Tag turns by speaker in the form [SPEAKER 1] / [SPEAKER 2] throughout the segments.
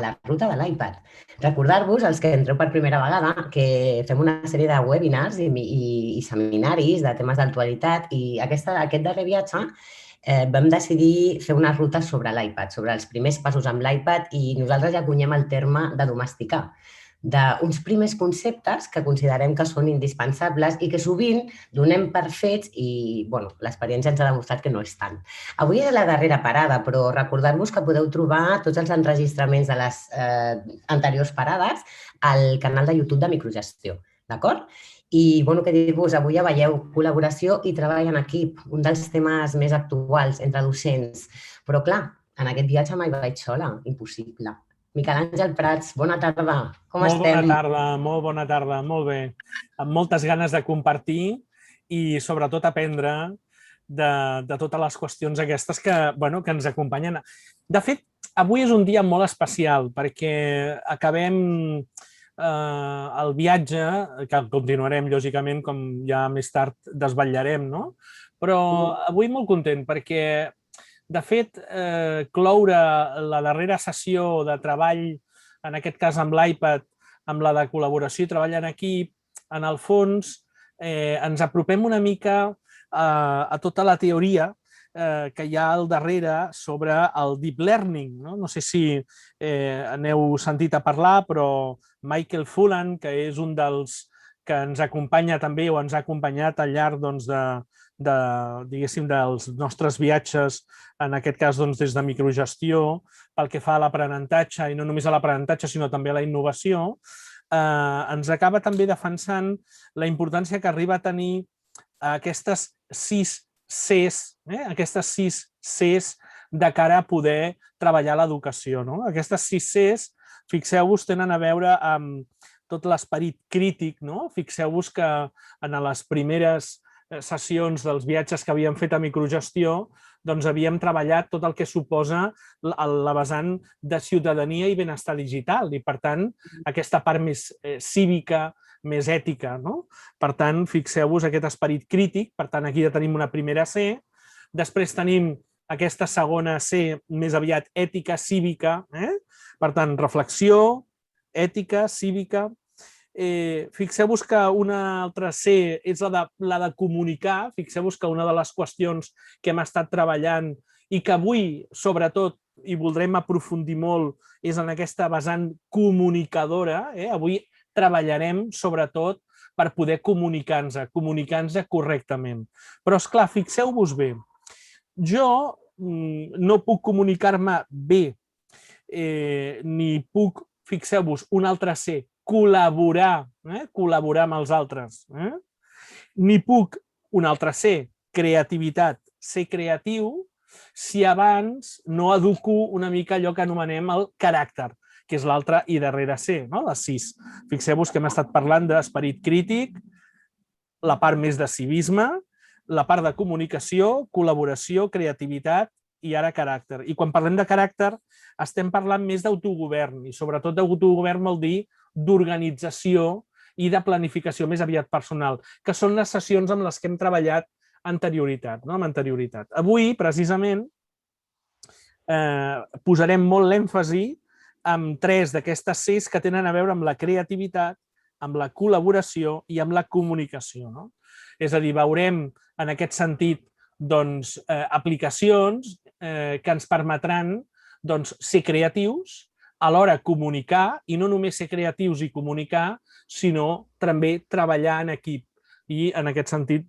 [SPEAKER 1] la ruta de l'iPad. Recordar-vos, els que entreu per primera vegada, que fem una sèrie de webinars i seminaris de temes d'actualitat i aquest darrer viatge vam decidir fer una ruta sobre l'iPad, sobre els primers passos amb l'iPad i nosaltres ja cunyem el terme de domesticar, d'uns primers conceptes que considerem que són indispensables i que sovint donem per fets i l'experiència ens ha demostrat que no és tant. Avui és la darrera parada, però recordar-vos que podeu trobar tots els enregistraments de les anteriors parades al canal de YouTube de Microgestió, d'acord? I, què dir-vos, avui ja veieu col·laboració i treball en equip, un dels temes més actuals entre docents. Però, clar, en aquest viatge mai vaig sola, impossible. Miquel Àngel Prats, bona tarda. Com estem?
[SPEAKER 2] Molt bona tarda, molt bé. Amb moltes ganes de compartir i sobretot aprendre de totes les qüestions aquestes que ens acompanyen. De fet, avui és un dia molt especial perquè acabem el viatge, que continuarem, lògicament, com ja més tard desvetllarem, no? Però avui molt content perquè, de fet, cloure la darrera sessió de treball, en aquest cas amb l'iPad, amb la de col·laboració i treball en equip, en el fons ens apropem una mica a tota la teoria que hi ha al darrere sobre el deep learning. No sé si n'heu sentit a parlar, però Michael Fullan, que és un dels que ens acompanya també o ens ha acompanyat al llarg dels nostres viatges, en aquest cas des de microgestió, pel que fa a l'aprenentatge, i no només a l'aprenentatge, sinó també a la innovació, ens acaba també defensant la importància que arriba a tenir aquestes 6 Cs, aquestes 6 Cs de cara a poder treballar l'educació. Aquestes 6 Cs, fixeu-vos, tenen a veure amb tot l'esperit crític. Fixeu-vos que en les primeres sessions dels viatges que havíem fet a microgestió havíem treballat tot el que suposa la vessant de ciutadania i benestar digital i, per tant, aquesta part més cívica, més ètica. Per tant, fixeu-vos aquest esperit crític. Per tant, aquí ja tenim una primera C. Després tenim aquesta segona C, més aviat ètica, cívica. Per tant, reflexió, ètica, cívica. Fixeu-vos que una altra C és la de comunicar. Fixeu-vos que una de les qüestions que hem estat treballant i que avui, sobretot, i voldrem aprofundir molt, és en aquesta vessant comunicadora. Avui treballarem, sobretot, per poder comunicar-nos correctament. Però, esclar, fixeu-vos bé, jo no puc comunicar-me bé, ni puc, fixeu-vos, una altra C, col·laborar amb els altres. Ni puc, una altra C, creativitat, ser creatiu, si abans no educo una mica allò que anomenem el caràcter, que és l'altra i darrera C, la 6. Fixeu-vos que hem estat parlant d'esperit crític, la part més de civisme, la part de comunicació, col·laboració, creativitat i ara caràcter. I quan parlem de caràcter estem parlant més d'autogovern i sobretot d'autogovern vol dir d'organització i de planificació més aviat personal, que són les sessions amb les que hem treballat amb anterioritat. Avui, precisament, posarem molt l'èmfasi amb 3 d'aquestes Cs que tenen a veure amb la creativitat, amb la col·laboració i amb la comunicació. És a dir, veurem en aquest sentit aplicacions que ens permetran ser creatius, alhora comunicar, i no només ser creatius i comunicar, sinó també treballar en equip i, en aquest sentit,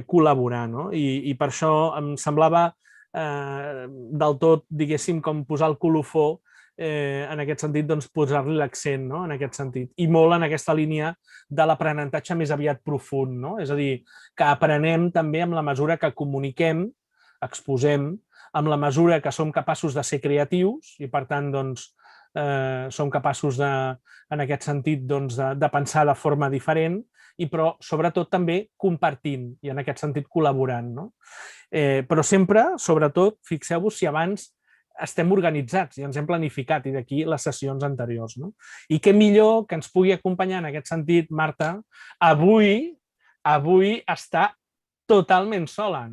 [SPEAKER 2] col·laborar. I per això em semblava del tot, diguéssim, com posar el colofó, en aquest sentit, posar-li l'accent, en aquest sentit. I molt en aquesta línia de l'aprenentatge més aviat profund. És a dir, que aprenem també amb la mesura que comuniquem, exposem, amb la mesura que som capaços de ser creatius i, per tant, som capaços, en aquest sentit, de pensar de forma diferent, però, sobretot, també compartint i, en aquest sentit, col·laborant. Però sempre, sobretot, fixeu-vos si abans estem organitzats i ens hem planificat, i d'aquí les sessions anteriors. I què millor que ens pugui acompanyar en aquest sentit, Marta, avui està totalment sola.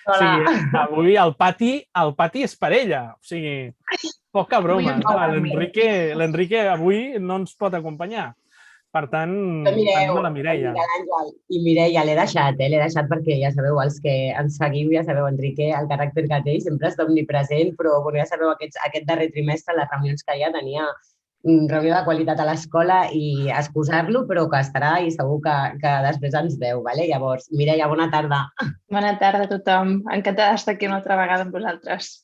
[SPEAKER 2] O sigui, avui el pati és per ella. O sigui, poca broma. L'Enrique avui no ens pot acompanyar. Per tant,
[SPEAKER 1] Mireu,
[SPEAKER 2] tenim a la Mireia.
[SPEAKER 1] Miguel Àngel i Mireia, l'he deixat perquè ja sabeu, els que ens seguiu, ja sabeu, Enrique, el caràcter que té, sempre està omnipresent, però bueno, ja sabeu, aquest darrer trimestre, les reunions que hi ha, tenia reunió de qualitat a l'escola i excusar-lo, però que estarà i segur que després ens veu, vale? Llavors, Mireia, bona tarda.
[SPEAKER 3] Bona tarda a tothom. Encantada d'estar aquí una altra vegada amb vosaltres.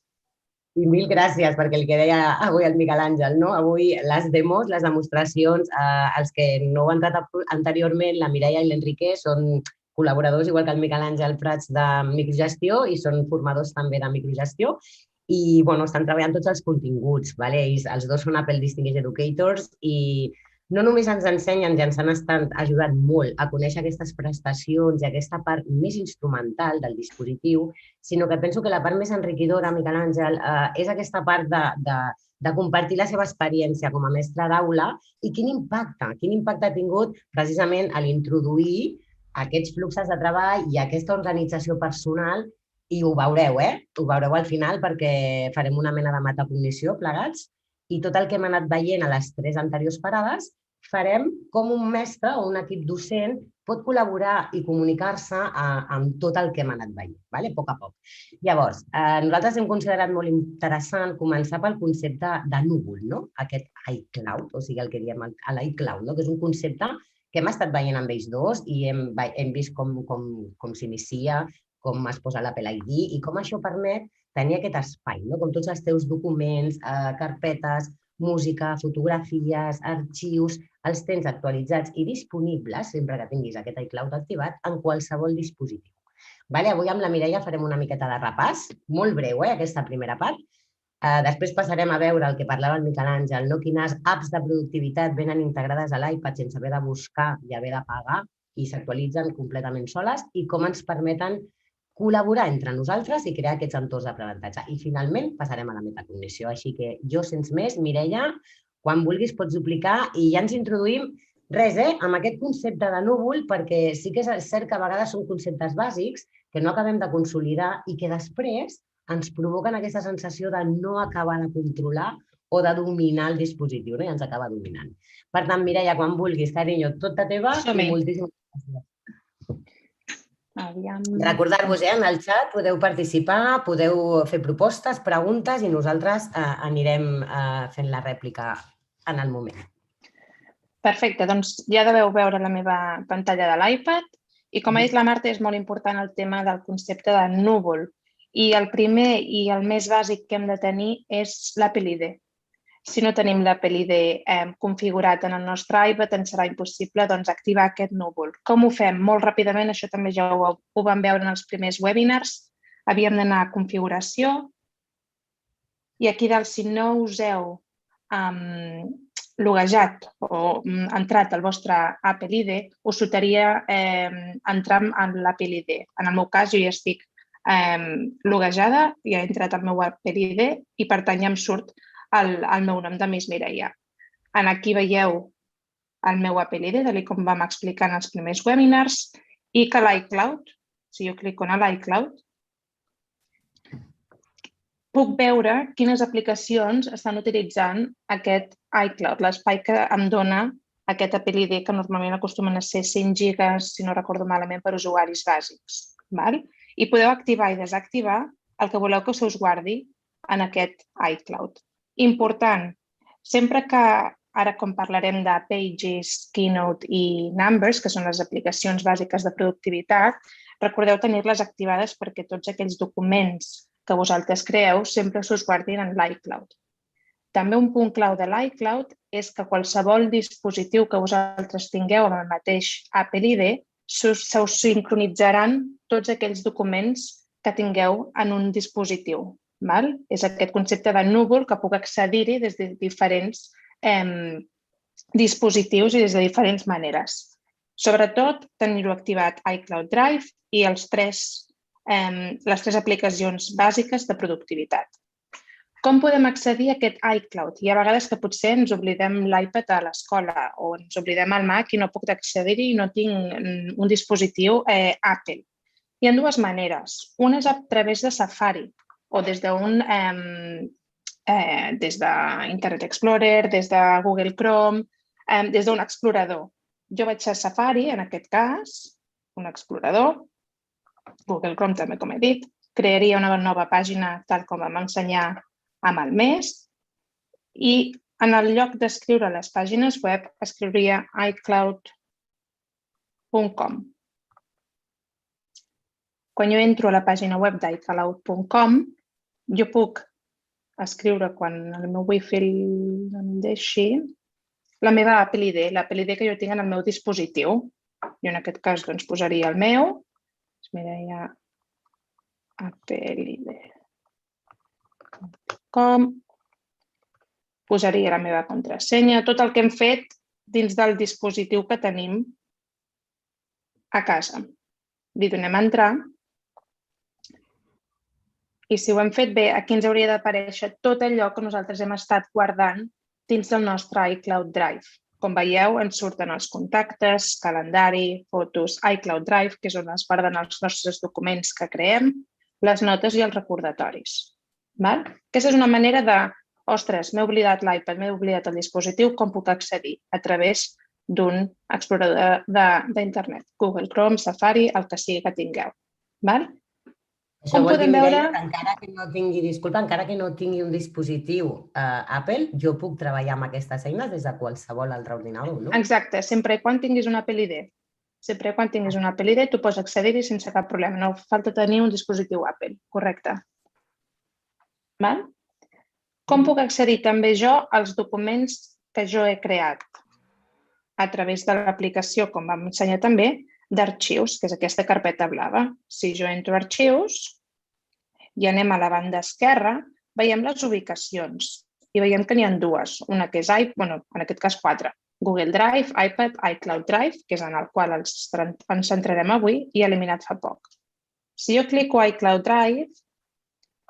[SPEAKER 1] I mil gràcies, perquè el que deia avui el Miguel Àngel, no? Avui les demos, les demostracions, els que no ho han entrat anteriorment, la Mireia i l'Enrique són col·laboradors, igual que el Miguel Àngel Prats de microgestió, i són formadors també de microgestió, i bueno, estan treballant tots els continguts, vale? Els dos són Apple Distinguished Educators i no només ens ensenyen, ja ens han estat ajudant molt a conèixer aquestes prestacions i aquesta part més instrumental del dispositiu, sinó que penso que la part més enriquidora, Miquel Àngel, és aquesta part de compartir la seva experiència com a mestre d'aula i quin impacte ha tingut precisament a l'introduir aquests fluxos de treball i aquesta organització personal, i ho veureu, Ho veureu al final perquè farem una mena de metacognició plegats i tot el que hem anat veient a les 3 anteriors parades farem com un mestre o un equip docent pot col·laborar i comunicar-se amb tot el que hem anat veient, a poc a poc. Llavors, nosaltres hem considerat molt interessant començar pel concepte de núvol, aquest iCloud, o sigui, el que diem l'iCloud, que és un concepte que hem estat veient amb ells dos i hem vist com s'inicia, com es posa l'Apple ID i com això permet tenir aquest espai, com tots els teus documents, carpetes, música, fotografies, arxius, els tens actualitzats i disponibles, sempre que tinguis aquest iCloud activat, en qualsevol dispositiu. Avui amb la Mireia farem una miqueta de repàs, molt breu, aquesta primera part. Després passarem a veure el que parlava el Miquel Àngel, quines apps de productivitat venen integrades a l'iPad sense haver de buscar i haver de pagar i s'actualitzen completament soles i com ens permeten col·laborar entre nosaltres i crear aquests entorns d'aprenentatge. I finalment passarem a la metacognició. Així que jo, sense més, Mireia, quan vulguis pots duplicar i ja ens introduïm amb aquest concepte de núvol, perquè sí que és cert que a vegades són conceptes bàsics que no acabem de consolidar i que després ens provoquen aquesta sensació de no acabar de controlar o de dominar el dispositiu, i ens acaba dominant. Per tant, Mireia, quan vulguis, carinyo, tota teva i moltíssimes gràcies. Recordar-vos, en el xat podeu participar, podeu fer propostes, preguntes i nosaltres anirem fent la rèplica en el moment.
[SPEAKER 3] Perfecte, doncs ja deveu veure la meva pantalla de l'iPad i com ha dit la Marta és molt important el tema del concepte de núvol i el primer i el més bàsic que hem de tenir és l'Apple ID. Si no tenim l'Apple ID configurat en el nostre iPad, ens serà impossible activar aquest núvol. Com ho fem? Molt ràpidament, això també ja ho vam veure en els primers webinars. Havíem d'anar a configuració i aquí dalt, si no us heu loguejat o entrat al vostre Apple ID, us sortiria entrar en l'Apple ID. En el meu cas, jo ja estic loguejada, ja he entrat al meu Apple ID i per tant ja em surt el meu nom de Miss Mireia. Aquí veieu el meu Apple ID, tal com vam explicar en els primers webinars, i que l'iCloud, si jo clico en l'iCloud, puc veure quines aplicacions estan utilitzant aquest iCloud, l'espai que em dona aquest Apple ID, que normalment acostumen a ser 100 gigas, si no recordo malament, per usuaris bàsics. I podeu activar i desactivar el que voleu que se us guardi en aquest iCloud. Important, sempre que ara com parlarem de Pages, Keynote i Numbers, que són les aplicacions bàsiques de productivitat, recordeu tenir-les activades perquè tots aquells documents que vosaltres creeu sempre s'us guardin en l'iCloud. També un punt clau de l'iCloud és que qualsevol dispositiu que vosaltres tingueu amb el mateix Apple ID se us sincronitzaran tots aquells documents que tingueu en un dispositiu. És aquest concepte de núvol que puc accedir-hi des de diferents dispositius i des de diferents maneres. Sobretot, tenir-ho activat iCloud Drive i les tres aplicacions bàsiques de productivitat. Com podem accedir a aquest iCloud? Hi ha vegades que potser ens oblidem l'iPad a l'escola o ens oblidem el Mac i no puc accedir-hi i no tinc un dispositiu Apple. Hi ha dues maneres. Una és a través de Safari o des d'Internet Explorer, des de Google Chrome, des d'un explorador. Jo vaig a Safari, en aquest cas, un explorador, Google Chrome també, com he dit, crearia una nova pàgina tal com vam ensenyar amb el mes i en el lloc d'escriure les pàgines web escriuria iCloud.com. Quan jo entro a la pàgina web d'iCloud.com, jo puc escriure, quan el meu wifi em deixi, la meva Apple ID, l'Apple ID que jo tinc en el meu dispositiu. Jo en aquest cas posaria el meu, es mireia appleid.com, posaria la meva contrasenya, tot el que hem fet dins del dispositiu que tenim a casa. Li donem a entrar i si ho hem fet bé, aquí ens hauria d'aparèixer tot allò que nosaltres hem estat guardant dins del nostre iCloud Drive. Com veieu, ens surten els contactes, calendari, fotos, iCloud Drive, que és on es guarden els nostres documents que creem, les notes i els recordatoris. Aquesta és una manera de, ostres, m'he oblidat l'iPad, m'he oblidat el dispositiu, com puc accedir? A través d'un explorador d'internet, Google Chrome, Safari, el que sigui que tingueu.
[SPEAKER 1] Això vol dir, Mireia, que encara que no tingui, disculpa, encara que no tingui un dispositiu Apple, jo puc treballar amb aquestes eines des de qualsevol altre ordinador, no?
[SPEAKER 3] Exacte, sempre quan tinguis una Apple ID. Sempre quan tinguis una Apple ID, tu pots accedir-hi sense cap problema. No falta tenir un dispositiu Apple, correcte. Com puc accedir també jo als documents que jo he creat? A través de l'aplicació, com vam ensenyar també, d'arxius, que és aquesta carpeta blava. Si jo entro a arxius i anem a la banda esquerra, veiem les ubicacions i veiem que n'hi ha dues. Una que és, en aquest cas 4, Google Drive, iPad, iCloud Drive, que és en el qual ens centrarem avui i eliminat fa poc. Si jo clico a iCloud Drive,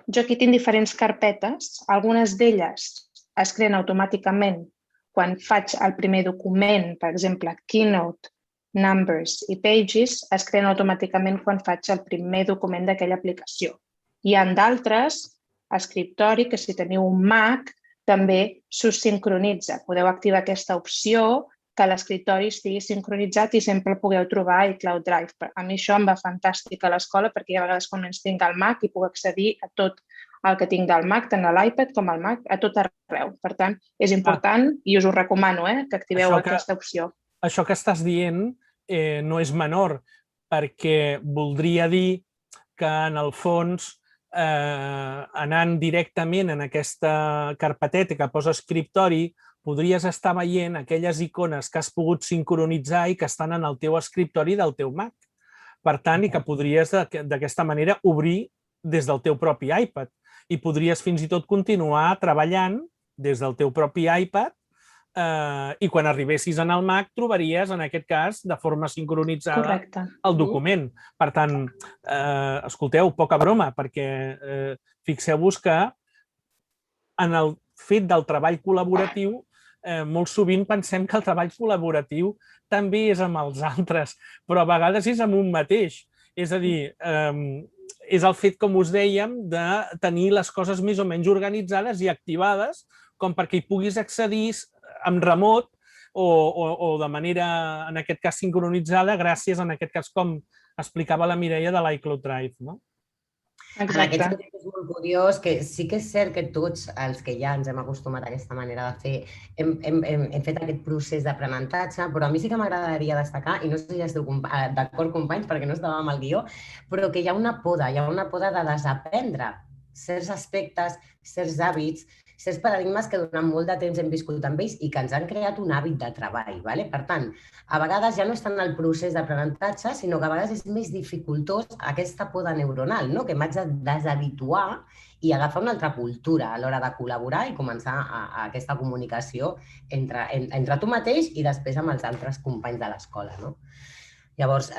[SPEAKER 3] jo aquí tinc diferents carpetes. Algunes d'elles es creen automàticament quan faig el primer document, per exemple, Keynote, Numbers i Pages, es creen automàticament quan faig el primer document d'aquella aplicació. Hi ha d'altres, escriptori, que si teniu un Mac, també s'us sincronitza. Podeu activar aquesta opció que l'escriptori estigui sincronitzat i sempre el pugueu trobar a iCloud Drive. A mi això em va fantàstic a l'escola perquè a vegades quan ens tinc al Mac i puc accedir a tot el que tinc del Mac, tant a l'iPad com al Mac, a tot arreu. Per tant, és important i us ho recomano que activeu aquesta opció.
[SPEAKER 2] Això que estàs dient no és menor, perquè voldria dir que, en el fons, anant directament en aquesta carpeteta que posa escriptori, podries estar veient aquelles icones que has pogut sincronitzar i que estan en el teu escriptori del teu Mac. Per tant, i que podries d'aquesta manera obrir des del teu propi iPad i podries fins i tot continuar treballant des del teu propi iPad i quan arribessis en el Mac trobaries, en aquest cas, de forma sincronitzada el document. Per tant, escolteu, poca broma, perquè fixeu-vos que en el fet del treball col·laboratiu molt sovint pensem que el treball col·laboratiu també és amb els altres, però a vegades és amb un mateix. És a dir, és el fet, com us dèiem, de tenir les coses més o menys organitzades i activades com perquè hi puguis accedir en remot o de manera, en aquest cas, sincronitzada, gràcies, en aquest cas, com explicava la Mireia, de l'iCloud Drive, no?
[SPEAKER 1] En aquest sentit és molt curiós, que sí que és cert que tots els que ja ens hem acostumat a aquesta manera de fer hem fet aquest procés d'aprenentatge, però a mi sí que m'agradaria destacar, i no sé si esteu d'acord, companys, perquè no estava amb el guió, però que hi ha una poda de desaprendre certs aspectes, certs hàbits, certs paradigmes que durant molt de temps hem viscut amb ells i que ens han creat un hàbit de treball. Per tant, a vegades ja no és tant el procés d'aprenentatge, sinó que a vegades és més dificultós aquesta poda neuronal, que m'haig de deshabituar i agafar una altra cultura a l'hora de col·laborar i començar aquesta comunicació entre tu mateix i després amb els altres companys de l'escola. Llavors,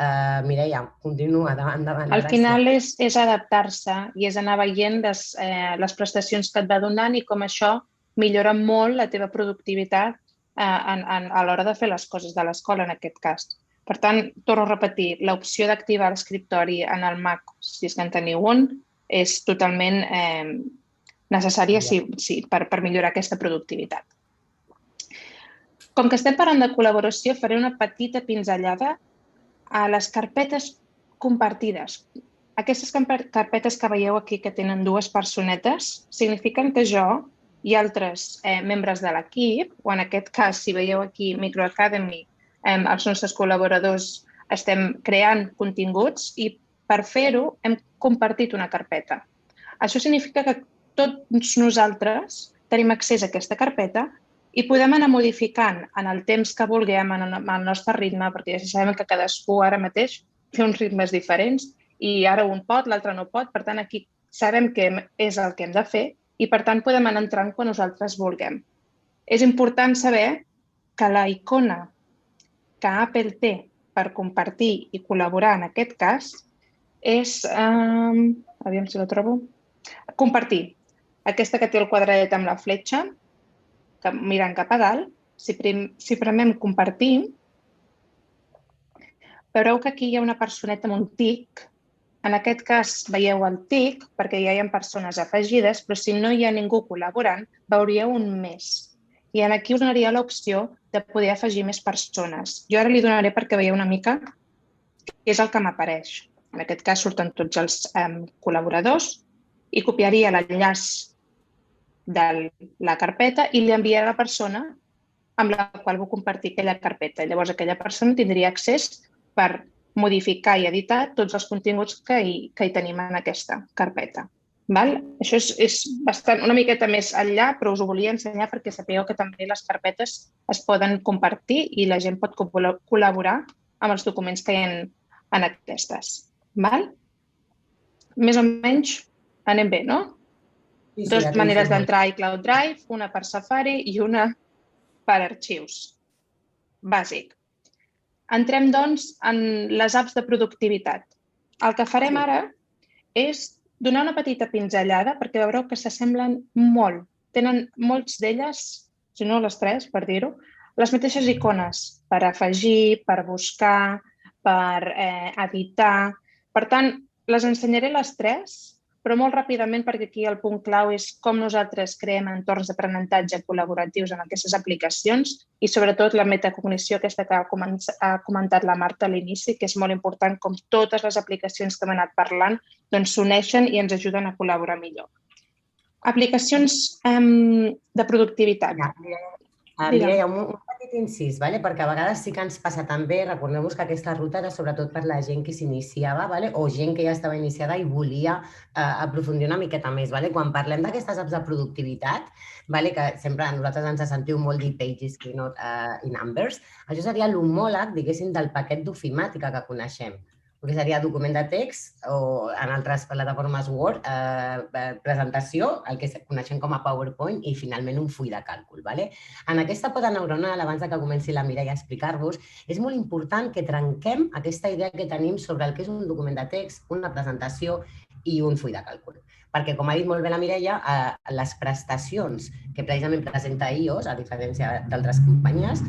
[SPEAKER 1] Mireia, continua, endavant.
[SPEAKER 3] Al final és adaptar-se i és anar veient les prestacions que et va donant i com això millora molt la teva productivitat a l'hora de fer les coses de l'escola, en aquest cas. Per tant, torno a repetir, l'opció d'activar l'escriptori en el Mac, si és que en teniu un, és totalment necessària per millorar aquesta productivitat. Com que estem parlant de col·laboració, faré una petita pinzellada a les carpetes compartides. Aquestes carpetes que veieu aquí, que tenen dues personetes, signifiquen que jo i altres membres de l'equip, o en aquest cas, si veieu aquí Microacademy, els nostres col·laboradors estem creant continguts i per fer-ho hem compartit una carpeta. Això significa que tots nosaltres tenim accés a aquesta carpeta i podem anar modificant en el temps que vulguem, en el nostre ritme, perquè ja sabem que cadascú ara mateix té uns ritmes diferents i ara un pot, l'altre no pot. Per tant, aquí sabem què és el que hem de fer i, per tant, podem anar entrant quan nosaltres vulguem. És important saber que la icona que Apple té per compartir i col·laborar en aquest cas és, aviam si la trobo, compartir. Aquesta que té el quadradet amb la fletxa, mirant cap a dalt, si premem compartir, veureu que aquí hi ha una personeta amb un tic. En aquest cas veieu el tic perquè ja hi ha persones afegides, però si no hi ha ningú col·laborant, veuríeu un més. I aquí us donaria l'opció de poder afegir més persones. Jo ara li donaré perquè veieu una mica què és el que m'apareix. En aquest cas surten tots els col·laboradors i copiaria l'enllaç de la carpeta i li enviaré a la persona amb la qual vull compartir aquella carpeta. Llavors, aquella persona tindria accés per modificar i editar tots els continguts que hi tenim en aquesta carpeta. Això és una miqueta més enllà, però us ho volia ensenyar perquè sapigueu que també les carpetes es poden compartir i la gent pot col·laborar amb els documents que hi ha en aquestes. Més o menys anem bé, no? Dues maneres d'entrar a iCloud Drive, una per Safari i una per arxius. Bàsic. Entrem, doncs, en les apps de productivitat. El que farem ara és donar una petita pinzellada perquè veureu que s'assemblen molt. Tenen molts d'elles, si no les tres, per dir-ho, les mateixes icones per afegir, per buscar, per editar. Per tant, les ensenyaré les tres, però molt ràpidament perquè aquí el punt clau és com nosaltres creem entorns d'aprenentatge col·laboratius en aquestes aplicacions i sobretot la metacognició aquesta que ha comentat la Marta a l'inici, que és molt important com totes les aplicacions que hem anat parlant s'uneixen i ens ajuden a col·laborar millor. Aplicacions de productivitat.
[SPEAKER 1] Mireia, un petit incís, perquè a vegades sí que ens passa també, recordeu-vos que aquesta ruta era sobretot per la gent que s'iniciava o gent que ja estava iniciada i volia aprofundir una miqueta més. Quan parlem d'aquestes apps de productivitat, que sempre nosaltres ens sentiu molt dir Pages, Keynote i Numbers, això seria l'homòleg, diguéssim, del paquet d'ofimàtica que coneixem. Que seria document de text o en altres plataformes Word, presentació, el que coneixem com a PowerPoint i finalment un full de càlcul. En aquesta pota neuronal, abans que comenci la Mireia a explicar-vos, és molt important que trenquem aquesta idea que tenim sobre el que és un document de text, una presentació i un full de càlcul. Perquè, com ha dit molt bé la Mireia, les prestacions que precisament presenta iOS, a diferència d'altres companyies,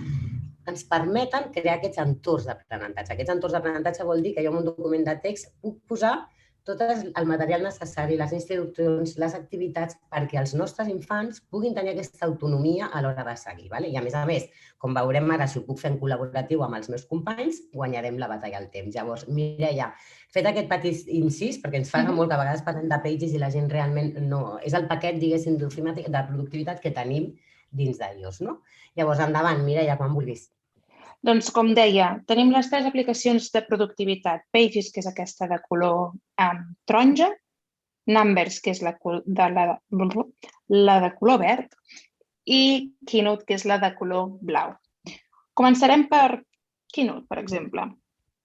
[SPEAKER 1] ens permeten crear aquests entorns d'aprenentatge. Aquests entorns d'aprenentatge vol dir que jo en un document de text puc posar tot el material necessari, les instruccions, les activitats, perquè els nostres infants puguin tenir aquesta autonomia a l'hora de seguir. I a més, com veurem ara, si ho puc fer en col·laboratiu amb els meus companys, guanyarem la batalla al temps. Llavors, Mireia, fet aquest petit incís, perquè ens fa molt que a vegades parlem de Pages i la gent realment no... És el paquet, diguéssim, de productivitat que tenim dins d'iOS. Llavors, endavant, Mireia, quan vulguis.
[SPEAKER 3] Doncs, com deia, tenim les tres aplicacions de productivitat. Pages, que és aquesta de color taronja, Numbers, que és la de color verd, i Keynote, que és la de color blau. Començarem per Keynote, per exemple,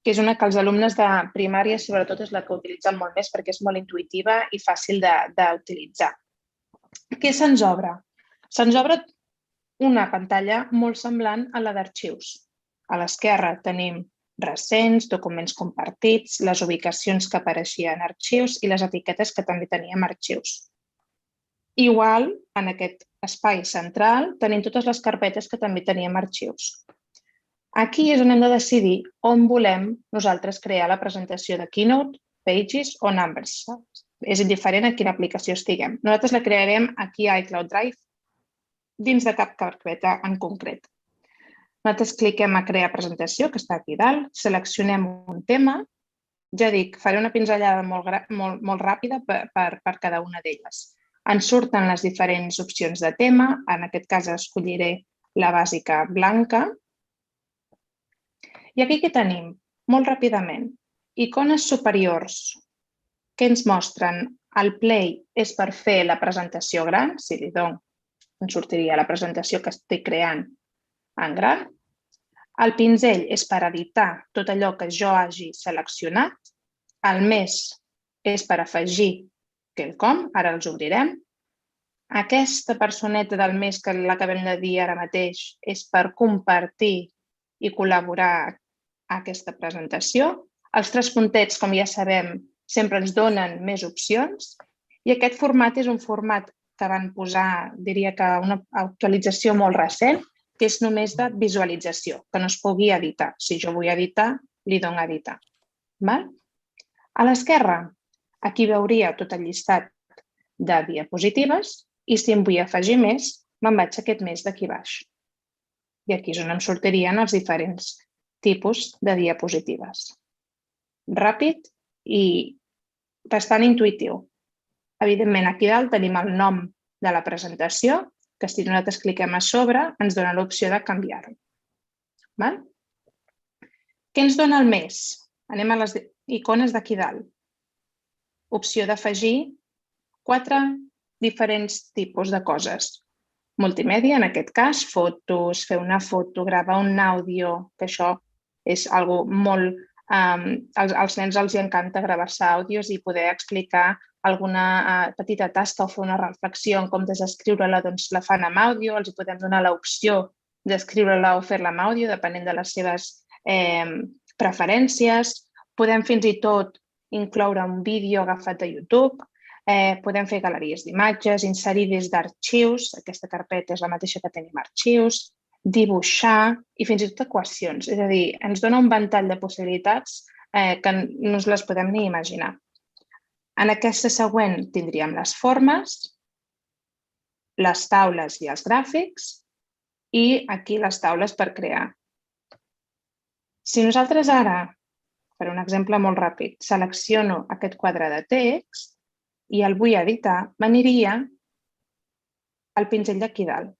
[SPEAKER 3] que és una que els alumnes de primària, sobretot, és la que utilitzen molt més perquè és molt intuïtiva i fàcil d'utilitzar. Què se'ns obre? Se'ns obre una pantalla molt semblant a la d'arxius. A l'esquerra tenim recents, documents compartits, les ubicacions que apareixien en arxius i les etiquetes que també teníem arxius. Igual, en aquest espai central, tenim totes les carpetes que també teníem arxius. Aquí és on hem de decidir on volem nosaltres crear la presentació de Keynote, Pages o Numbers. És indiferent a quina aplicació estiguem. Nosaltres la crearem aquí a iCloud Drive dins de cap carpeta en concret. Nosaltres cliquem a crear presentació, que està aquí dalt, seleccionem un tema. Ja dic, faré una pinzellada molt ràpida per cada una d'elles. Ens surten les diferents opcions de tema. En aquest cas escolliré la bàsica blanca. I aquí què tenim? Molt ràpidament. Icones superiors que ens mostren el play és per fer la presentació gran. Si li dono, ens sortiria la presentació que estic creant en gran. El pinzell és per editar tot allò que jo hagi seleccionat. El més és per afegir quelcom, ara els obrirem. Aquesta personeta del més que l'acabem de dir ara mateix és per compartir i col·laborar a aquesta presentació. Els 3 puntets, com ja sabem, sempre ens donen més opcions i aquest format és un format que van posar, diria que una actualització molt recent, que és només de visualització, que no es pugui editar. Si jo vull editar, li dono a editar. A l'esquerra, aquí veuria tot el llistat de diapositives i si em vull afegir més, me'n vaig a aquest més d'aquí baix. I aquí és on em sortirien els diferents tipus de diapositives. Ràpid i bastant intuïtiu. Evidentment, aquí dalt tenim el nom de la presentació, que si nosaltres cliquem a sobre, ens dona l'opció de canviar-ho. Què ens dona el més? Anem a les icones d'aquí dalt. Opció d'afegir 4 diferents tipus de coses. Multimèdia, en aquest cas, fotos, fer una foto, gravar un àudio, que això és algo molt... Als nens els encanta gravar-se àudios i poder explicar alguna petita tasca o fer una reflexió en comptes d'escriure-la, doncs la fan amb àudio, els podem donar l'opció d'escriure-la o fer-la amb àudio, depenent de les seves preferències. Podem fins i tot incloure un vídeo agafat de YouTube, podem fer galeries d'imatges, inserir des d'arxius, aquesta carpeta és la mateixa que tenim arxius, dibuixar i fins i tot equacions. És a dir, ens dona un ventall de possibilitats que no ens les podem ni imaginar. En aquesta següent tindríem les formes, les taules i els gràfics i aquí les taules per crear. Si nosaltres ara, per un exemple molt ràpid, selecciono aquest quadre de text i el vull editar, m'aniria al pinzell d'aquí dalt.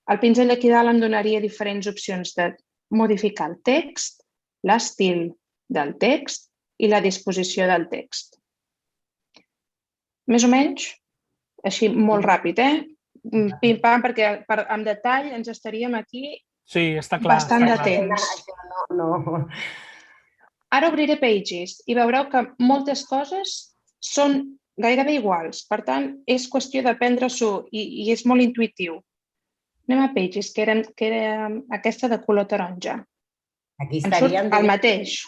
[SPEAKER 3] El pinzell d'aquí dalt em donaria diferents opcions de modificar el text, l'estil del text i la disposició del text. Més o menys, així molt ràpid, Pim-pam, perquè en detall ens estaríem aquí bastant de temps. Ara obriré Pages i veureu que moltes coses són gairebé iguals. Per tant, és qüestió d'aprendre-s'ho i és molt intuïtiu. Anem a Pages, que era aquesta de color taronja.
[SPEAKER 1] Aquí estaríem
[SPEAKER 3] el mateix.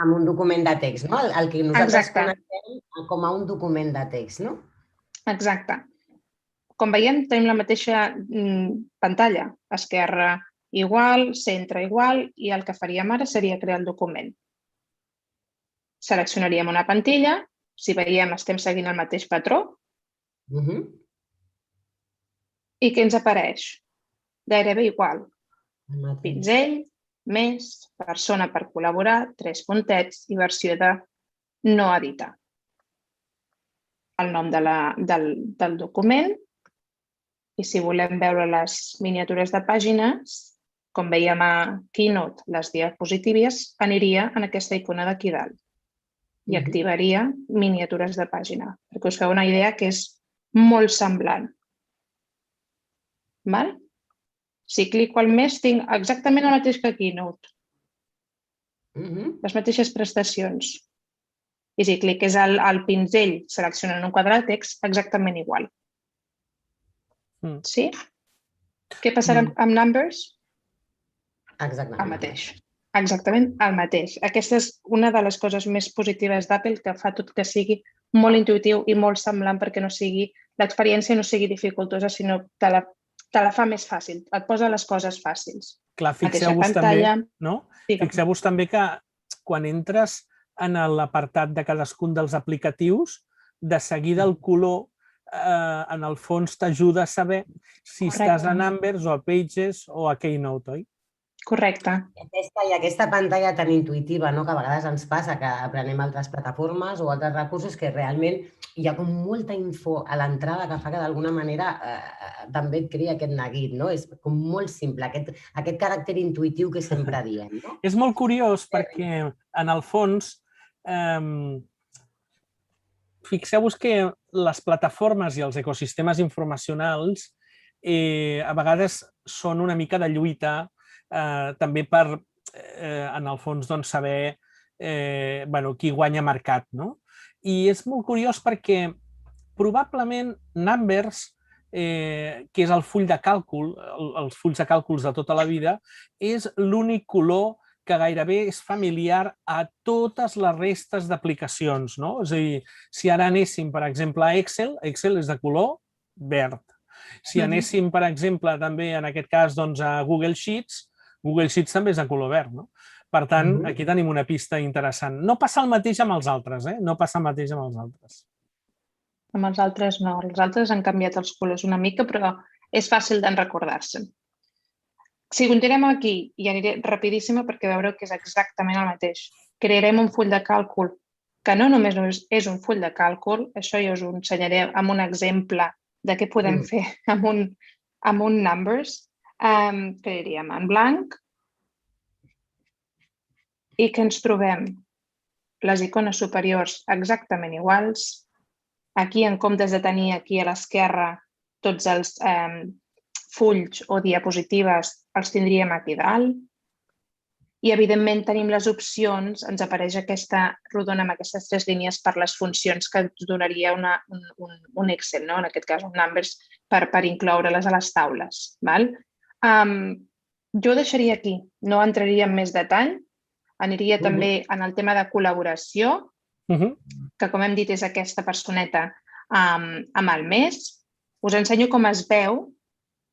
[SPEAKER 1] Amb un document de text, no? El que nosaltres coneixem com a un document de text, no?
[SPEAKER 3] Exacte. Com veiem, tenim la mateixa pantalla. Esquerra igual, centre igual, i el que faríem ara seria crear el document. Seleccionaríem una plantilla, si veiem estem seguint el mateix patró, i què ens apareix? Gairebé igual. Pinzell, més, persona per col·laborar, 3 puntets i versió de no editar. El nom del document i si volem veure les miniatures de pàgines, com veiem a Keynote, les diapositives, aniria en aquesta icona d'aquí dalt i activaria miniatures de pàgina, perquè us feu una idea que és molt semblant. Si clico al més, tinc exactament el mateix que Keynote. Les mateixes prestacions. I si cliques al pinzell seleccionant un quadre de text, exactament igual. Sí? Què passarà amb Numbers?
[SPEAKER 1] Exactament.
[SPEAKER 3] El mateix. Exactament el mateix. Aquesta és una de les coses més positives d'Apple, que fa tot que sigui molt intuïtiu i molt semblant perquè l'experiència no sigui dificultosa, sinó que te la fa més fàcil, et posa les coses fàcils.
[SPEAKER 2] Clar,
[SPEAKER 3] mateixa
[SPEAKER 2] fixeu-vos
[SPEAKER 3] pantalla.
[SPEAKER 2] també, no?
[SPEAKER 3] Digue'm.
[SPEAKER 2] Fixeu-vos també que quan entres en l'apartat de cadascun dels aplicatius, de seguida el color en el fons t'ajuda a saber si estàs a Numbers o a Pages o a Keynote, oi?
[SPEAKER 3] Correcte.
[SPEAKER 1] I aquesta pantalla tan intuïtiva, no? Que a vegades ens passa que aprenem altres plataformes o altres recursos que realment hi ha com molta info a l'entrada que fa que d'alguna manera també et crea aquest neguit, no? És com molt simple, aquest caràcter intuïtiu que sempre diem, no?
[SPEAKER 2] És molt curiós perquè, en el fons, fixeu-vos que les plataformes i els ecosistemes informacionals a vegades són una mica de lluita també per, en el fons, saber qui guanya mercat. I és molt curiós perquè probablement Numbers, que és el full de càlcul, els fulls de càlculs de tota la vida, és l'únic color que gairebé és familiar a totes les restes d'aplicacions. És a dir, si ara anéssim, per exemple, a Excel, Excel és de color verd. Si anéssim, per exemple, també en aquest cas a Google Sheets, Google Sheets també és de color verd. Per tant, aquí tenim una pista interessant. No passa el mateix amb els altres, no passa el mateix amb els altres.
[SPEAKER 3] Amb els altres no. Els altres han canviat els colors una mica, però és fàcil d'en recordar-se'n. Si continuem aquí, i aniré rapidíssima perquè veureu que és exactament el mateix. Crearem un full de càlcul que no només és un full de càlcul, això jo us ho ensenyaré amb un exemple de què podem fer amb un Numbers. Crearíem en blanc i que ens trobem les icones superiors exactament iguals. Aquí, en comptes de tenir aquí a l'esquerra tots els fulls o diapositives, els tindríem aquí dalt. I, evidentment, tenim les opcions, ens apareix aquesta rodona amb aquestes 3 línies per les funcions que ens donaria un Excel, en aquest cas un Numbers, per incloure-les a les taules. Jo ho deixaria aquí, no entraria en més detall. Aniria també en el tema de col·laboració, que, com hem dit, és aquesta personeta amb el mes. Us ensenyo com es veu,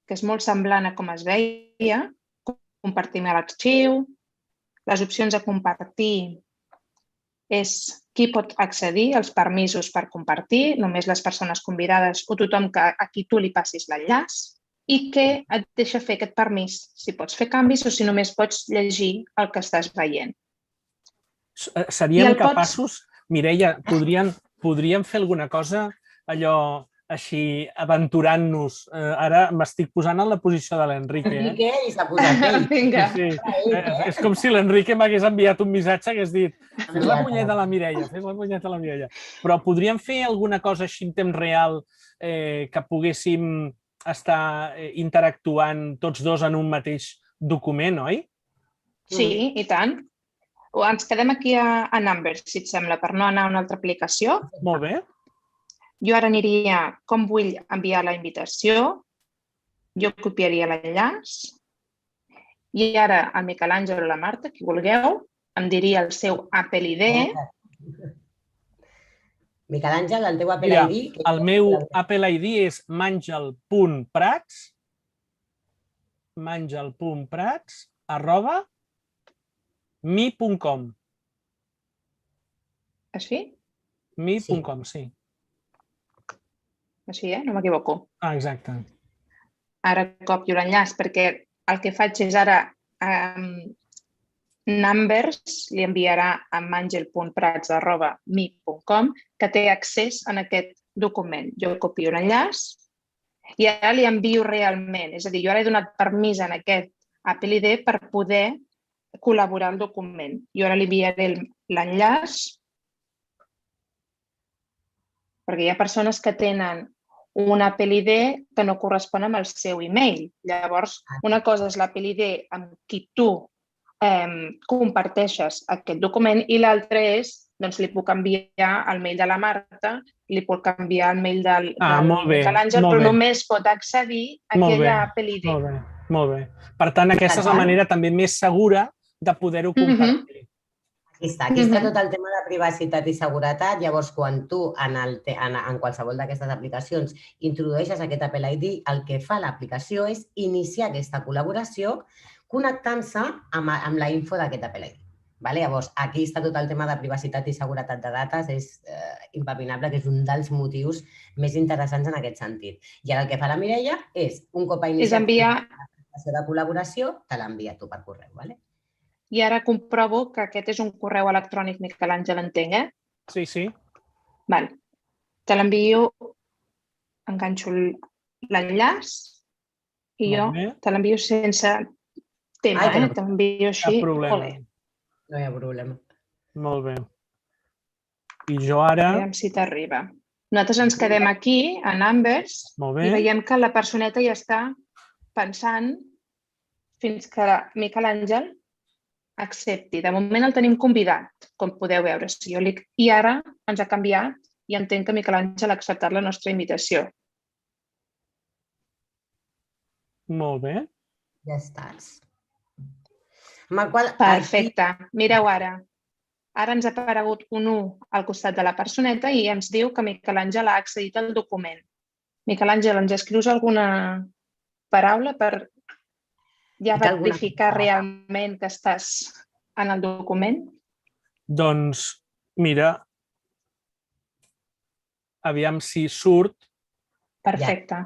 [SPEAKER 3] que és molt semblant a com es veia. Compartim l'arxiu. Les opcions a compartir és qui pot accedir als permisos per compartir, només les persones convidades o tothom a qui tu li passis l'enllaç, i què et deixa fer aquest permís, si pots fer canvis o si només pots llegir el que estàs veient.
[SPEAKER 2] Seríem capaços, Mireia, podríem fer alguna cosa, allò així, aventurant-nos. Ara m'estic posant en la posició de l'Enrique.
[SPEAKER 1] Enrique, i s'ha posat ell.
[SPEAKER 3] Vinga.
[SPEAKER 2] És com si l'Enrique m'hagués enviat un missatge que hagués dit fes la punyeta a la Mireia, fes la punyeta a la Mireia. Però podríem fer alguna cosa així en temps real que poguéssim estar interactuant tots dos en un mateix document, oi?
[SPEAKER 3] Sí, i tant. Ens quedem aquí a Numbers, si et sembla, per no anar a una altra aplicació.
[SPEAKER 2] Molt bé.
[SPEAKER 3] Jo ara aniria com vull enviar la invitació, jo copiaria l'enllaç i ara el Miquel Àngel o la Marta, qui vulgueu, em diria el seu Apple ID.
[SPEAKER 1] Miquel Àngel, el teu Apple ID...
[SPEAKER 2] El meu Apple ID és mangel.prats @mi.com.
[SPEAKER 3] Així?
[SPEAKER 2] Mi.com, sí.
[SPEAKER 3] Així, no m'equivoco.
[SPEAKER 2] Exacte.
[SPEAKER 3] Ara copio l'enllaç perquè el que faig és ara Numbers li enviarà a mangel.prats@mi.com que té accés a aquest document. Jo copio l'enllaç i ara li envio realment. És a dir, jo ara he donat permís en aquest Apple ID per poder col·laborar al document. Jo ara li enviaré l'enllaç perquè hi ha persones que tenen un Apple ID que no correspon amb el seu email. Llavors, una cosa és l'Apple ID amb qui tu comparteixes aquest document i l'altra és, doncs li puc enviar el mail de la Marta, li puc enviar el mail del Miquel Àngel, però només pot accedir a aquella Apple ID.
[SPEAKER 2] Molt bé. Per tant, aquesta és la manera també més segura de poder-ho compartir.
[SPEAKER 1] Aquí està tot el tema de privacitat i seguretat. Llavors, quan tu en qualsevol d'aquestes aplicacions introdueixes aquest Apple ID, el que fa l'aplicació és iniciar aquesta col·laboració connectant-se amb la info d'aquest Apple ID. Llavors, aquí està tot el tema de privacitat i seguretat de dates. És impepinable, que és un dels motius més interessants en aquest sentit. I ara el que fa la Mireia és, un cop ha iniciat l'aplicació de col·laboració, te l'envia tu per correu.
[SPEAKER 3] I ara comprovo que aquest és un correu electrònic, Miquel Àngel, entenc,
[SPEAKER 2] Sí, sí.
[SPEAKER 3] Val. Te l'envio, enganxo l'enllaç i jo te l'envio sense tema, te l'envio així.
[SPEAKER 2] Cap problema.
[SPEAKER 1] No hi ha problema.
[SPEAKER 2] Molt bé. I jo ara...
[SPEAKER 3] Aviam si t'arriba. Nosaltres ens quedem aquí, a Numbers, i veiem que la personeta ja està pensant fins que Miquel Àngel accepti. De moment el tenim convidat, com podeu veure. I ara ens ha canviat i entenc que Miquel Àngel ha acceptat la nostra invitació.
[SPEAKER 2] Molt bé.
[SPEAKER 1] Ja estàs.
[SPEAKER 3] Perfecte. Mireu ara. Ara ens ha aparegut un 1 al costat de la personeta i ens diu que Miquel Àngel ha accedit al document. Miquel Àngel, ens escrius alguna paraula per ja verificar realment que estàs en el document?
[SPEAKER 2] Doncs, mira, aviam si surt.
[SPEAKER 3] Perfecte.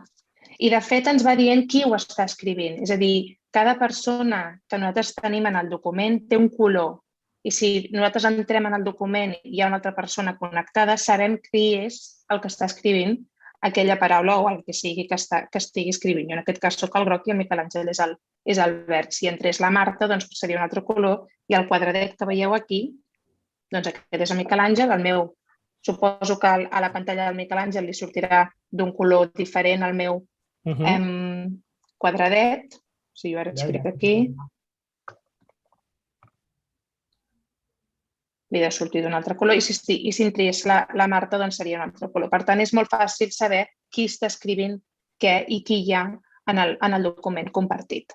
[SPEAKER 3] I, de fet, ens va dient qui ho està escrivint. És a dir, cada persona que nosaltres tenim en el document té un color. I si nosaltres entrem en el document i hi ha una altra persona connectada, sabem qui és el que està escrivint aquella paraula o el que sigui que estigui escrivint. Jo en aquest cas soc el groc i el Miquel Àngel és el verd. Si entrés la Marta, doncs seria un altre color i el quadradet que veieu aquí, doncs aquest és el Miquel Àngel. El meu, suposo que a la pantalla del Miquel Àngel li sortirà d'un color diferent al meu quadradet. Si jo ara escric aquí, li ha de sortir d'un altre color i si entrés la Marta doncs seria un altre color. Per tant, és molt fàcil saber qui està escrivint què i qui hi ha en el document compartit.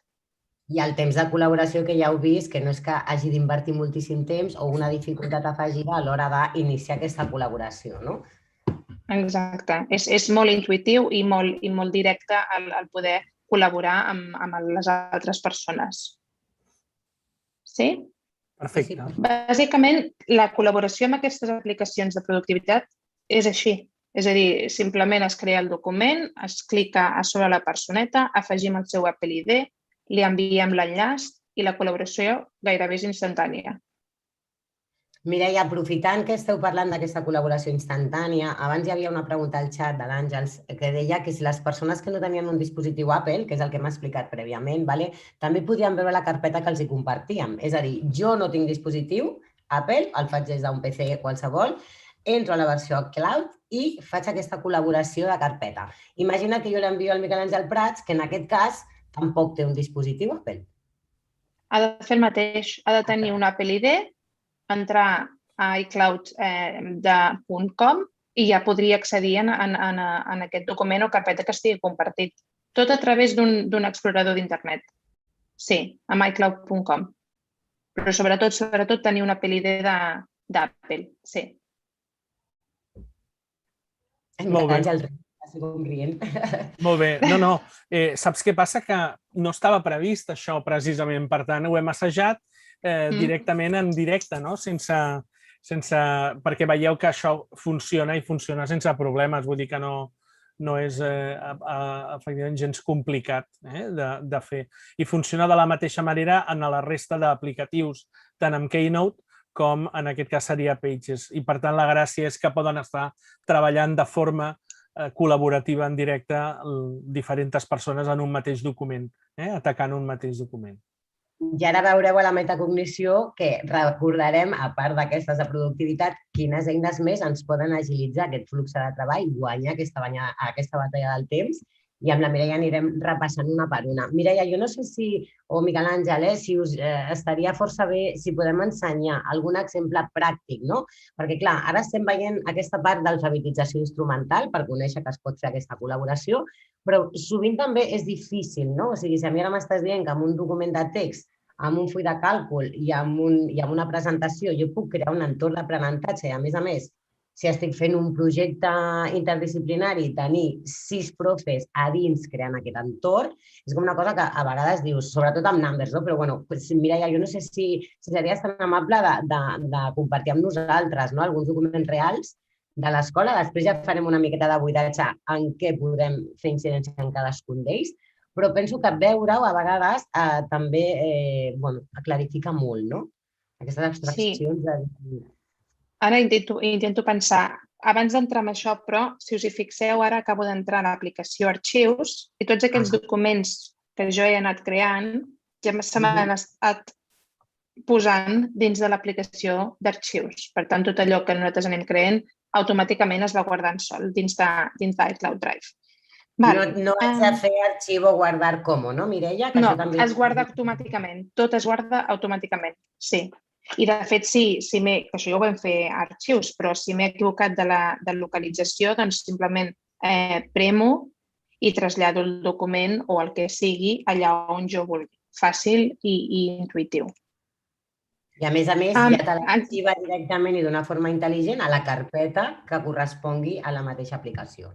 [SPEAKER 1] I el temps de col·laboració que ja heu vist, que no és que hagi d'invertir moltíssim temps o una dificultat afegida a l'hora d'iniciar aquesta col·laboració, no?
[SPEAKER 3] Exacte. És molt intuïtiu i molt directe el poder col·laborar amb les altres persones. Sí?
[SPEAKER 2] Perfecte.
[SPEAKER 3] Bàsicament, la col·laboració amb aquestes aplicacions de productivitat és així. És a dir, simplement es crea el document, es clica a sobre la personeta, afegim el seu Apple ID, li enviem l'enllaç i la col·laboració gairebé és instantània.
[SPEAKER 1] Mireia, aprofitant que esteu parlant d'aquesta col·laboració instantània, abans hi havia una pregunta al xat de l'Àngels que deia que si les persones que no tenien un dispositiu Apple, que és el que m'ha explicat prèviament, també podien veure la carpeta que els hi compartíem. És a dir, jo no tinc dispositiu Apple, el faig des d'un PC qualsevol, entro a la versió Cloud i faig aquesta col·laboració de carpeta. Imagina que jo l'envio al Miquel Àngel Prats, que en aquest cas tampoc té un dispositiu Apple.
[SPEAKER 3] Ha de fer el mateix, ha de tenir un Apple ID, entrar a iCloud.com i ja podria accedir en aquest document o carpeta que estigui compartit. Tot a través d'un explorador d'internet. Sí, amb iCloud.com. Però sobretot tenir un Apple ID d'Apple, sí.
[SPEAKER 2] Molt bé. Molt bé. No. Saps què passa? Que no estava previst això precisament. Per tant, ho hem assajat directament en directe, no? Perquè veieu que això funciona i funciona sense problemes. Vull dir que no és efectivament gens complicat de fer. I funciona de la mateixa manera en la resta d'aplicatius, tant amb Keynote com en aquest cas seria Pages. I per tant la gràcia és que poden estar treballant de forma col·laborativa en directe diferents persones en un mateix document, atacant un mateix document.
[SPEAKER 1] I ara veureu a la metacognició que recordarem, a part d'aquestes de productivitat, quines eines més ens poden agilitzar aquest flux de treball, guanyar aquesta batalla del temps, i amb la Mireia anirem repassant una per una. Mireia, jo no sé si, o Miquel Àngel, si us estaria força bé si podem ensenyar algun exemple pràctic, no? Perquè, clar, ara estem veient aquesta part d'alfabetització instrumental per conèixer que es pot fer aquesta col·laboració, però sovint també és difícil, no? O sigui, si a mi ara m'estàs dient que amb un document de text amb un full de càlcul i amb una presentació, jo puc crear un entorn d'aprenentatge i, a més, si estic fent un projecte interdisciplinari, tenir 6 profes a dins creant aquest entorn, és com una cosa que a vegades dius, sobretot amb Numbers, no? Però, bueno, Mireia, jo no sé si series tan amable de compartir amb nosaltres alguns documents reals de l'escola. Després ja farem una miqueta de buidatge en què podem fer incidència en cadascun d'ells, però penso que veure-ho a vegades també clarifica molt, no? Aquestes abstraccions de...
[SPEAKER 3] Ara intento pensar, abans d'entrar en això, però, si us hi fixeu, ara acabo d'entrar a l'aplicació Arxius i tots aquells documents que jo he anat creant ja se m'han estat posant dins de l'aplicació d'Arxius. Per tant, tot allò que nosaltres anem creant automàticament es va guardant sol dins d'iCloud Drive.
[SPEAKER 1] No has de fer arxiu o guardar com, no, Mireia?
[SPEAKER 3] No, es guarda automàticament. Tot es guarda automàticament, sí. I, de fet, que això ja ho vam fer a Arxius, però si m'he equivocat de localització, doncs simplement premo i trasllado el document o el que sigui allà on jo vulgui. Fàcil i intuïtiu.
[SPEAKER 1] I, a més, ja te l'arxiva directament i d'una forma intel·ligent a la carpeta que correspongui a la mateixa aplicació.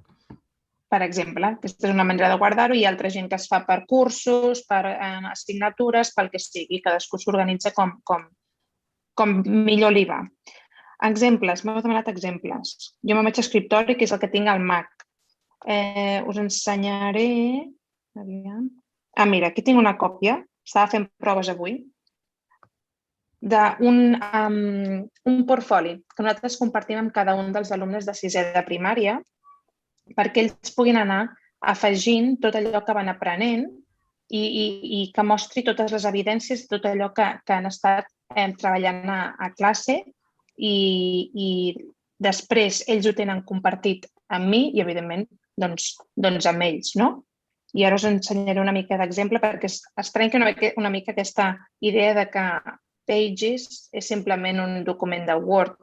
[SPEAKER 3] Per exemple, aquesta és una manera de guardar-ho. Hi ha altra gent que es fa per cursos, per assignatures, pel que sigui. Cadascú s'organitza com millor li va. Exemples, m'heu demanat exemples. Jo me'n vaig a escriptori, que és el que tinc al Mac. Us ensenyaré... mira, aquí tinc una còpia. Estava fent proves avui. D'un portfoli que nosaltres compartim amb cada un dels alumnes de 6è de primària perquè ells puguin anar afegint tot allò que van aprenent i que mostri totes les evidències de tot allò que han estat treballant a classe i després ells ho tenen compartit amb mi i, evidentment, doncs amb ells, no? I ara us ensenyaré una mica d'exemple perquè es trenca una mica aquesta idea de que Pages és simplement un document de Word.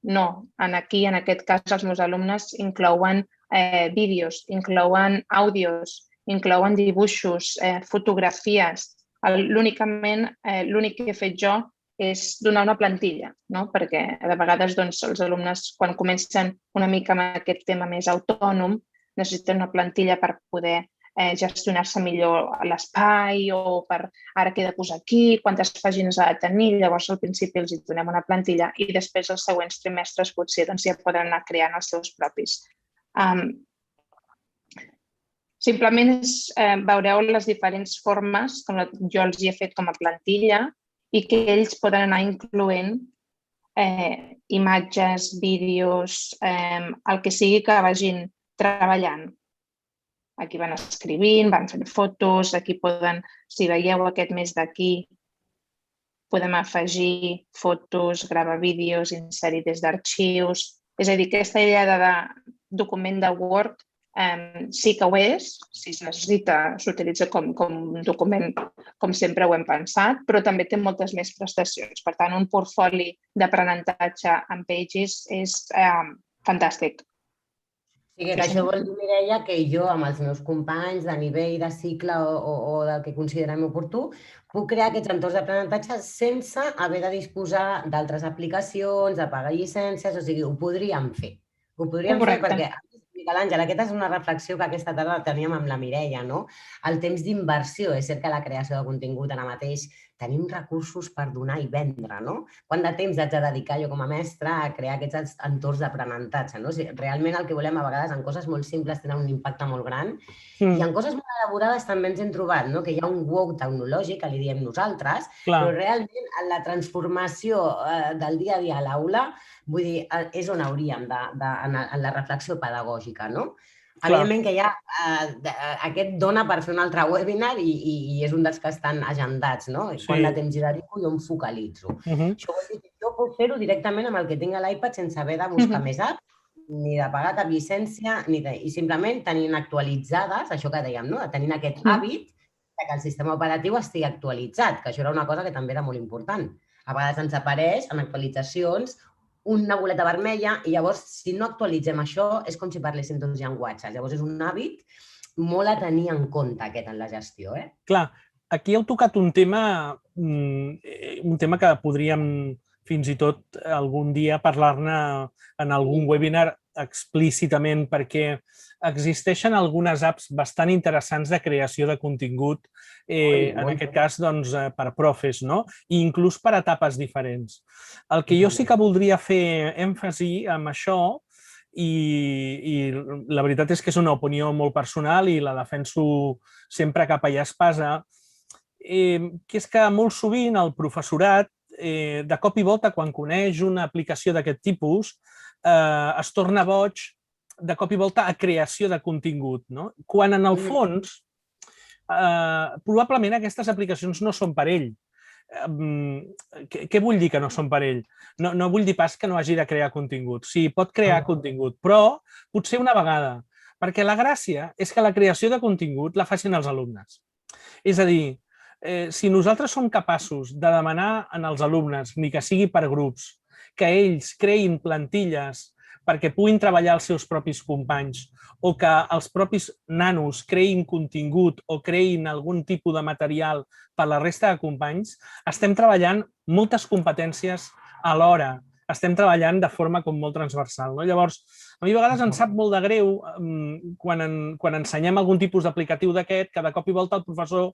[SPEAKER 3] No, en aquest cas els meus alumnes inclouen vídeos, inclouen àudios, inclouen dibuixos, fotografies. L'únic que he fet jo és donar una plantilla, perquè de vegades els alumnes, quan comencen una mica amb aquest tema més autònom, necessiten una plantilla per poder gestionar-se millor l'espai o per ara què he de posar aquí, quantes pàgines ha de tenir. Llavors, al principi els donem una plantilla i després els següents trimestres potser ja poden anar creant els seus propis. Simplement veureu les diferents formes que jo els he fet com a plantilla i que ells poden anar incloent imatges, vídeos, el que sigui que vagin treballant. Aquí van escrivint, van fent fotos, aquí poden, si veieu aquest mes d'aquí, podem afegir fotos, gravar vídeos, inserir des d'arxius. És a dir, aquesta idea de document de Word sí que ho és, si es necessita, s'utilitza com un document, com sempre ho hem pensat, però també té moltes més prestacions. Per tant, un portfoli d'aprenentatge en Pages és fantàstic.
[SPEAKER 1] Sí, que això vol dir, Mireia, que jo amb els meus companys de nivell de cicle o del que considerem oportú puc crear aquests entorns d'aprenentatge sense haver de disposar d'altres aplicacions, de pagar llicències, o sigui, ho podríem fer. Ho podríem fer perquè, Miquel Àngel, aquesta és una reflexió que aquesta tarda teníem amb la Mireia, no? El temps d'inversió. És cert que la creació de contingut ara mateix tenim recursos per donar i vendre, no? Quant de temps haig de dedicar jo com a mestra a crear aquests entorns d'aprenentatge, no? Realment el que volem a vegades en coses molt simples tenen un impacte molt gran i en coses molt elaborades també ens hem trobat, no? Que hi ha un wow tecnològic, que li diem nosaltres, però realment en la transformació del dia a dia a l'aula, vull dir, és on hauríem en la reflexió pedagògica, no? Evidentment que ja aquest dona per fer un altre webinar i és un dels que estan agendats, no? Quan de temps hi dedico jo em focalitzo. Això vol dir que jo puc fer-ho directament amb el que tinc a l'iPad sense haver de buscar més apps, ni de pagar cap llicència, i simplement tenint actualitzades, això que dèiem, no? Tenint aquest hàbit que el sistema operatiu estigui actualitzat, que això era una cosa que també era molt important. A vegades ens apareix en actualitzacions una boleta vermella i llavors, si no actualitzem això, és com si parléssim dos llenguatges. Llavors, és un hàbit molt a tenir en compte aquest en la gestió.
[SPEAKER 2] Clar, Aquí heu tocat un tema que podríem fins i tot algun dia parlar-ne en algun webinar explícitament, perquè existeixen algunes apps bastant interessants de creació de contingut, en aquest cas doncs, per profes, no? I inclús per etapes diferents. El que jo sí que voldria fer èmfasi amb això, i la veritat és que és una opinió molt personal i la defenso sempre capa i espasa, que és que molt sovint el professorat, de cop i volta, quan coneix una aplicació d'aquest tipus, es torna boig de cop i volta a creació de contingut, no? Quan en el fons, probablement aquestes aplicacions no són per ell. Què vull dir que no són per ell? No vull dir pas que no hagi de crear contingut. Sí, pot crear contingut, però potser una vegada, perquè la gràcia és que la creació de contingut la facin els alumnes. És a dir, si nosaltres som capaços de demanar als alumnes, ni que sigui per grups, que ells creïn plantilles perquè puguin treballar els seus propis companys o que els propis nanos creïn contingut o creïn algun tipus de material per la resta de companys, estem treballant moltes competències alhora, estem treballant de forma com molt transversal. Llavors, a mi a vegades em sap molt de greu quan ensenyem algun tipus d'aplicatiu d'aquest, que de cop i volta el professor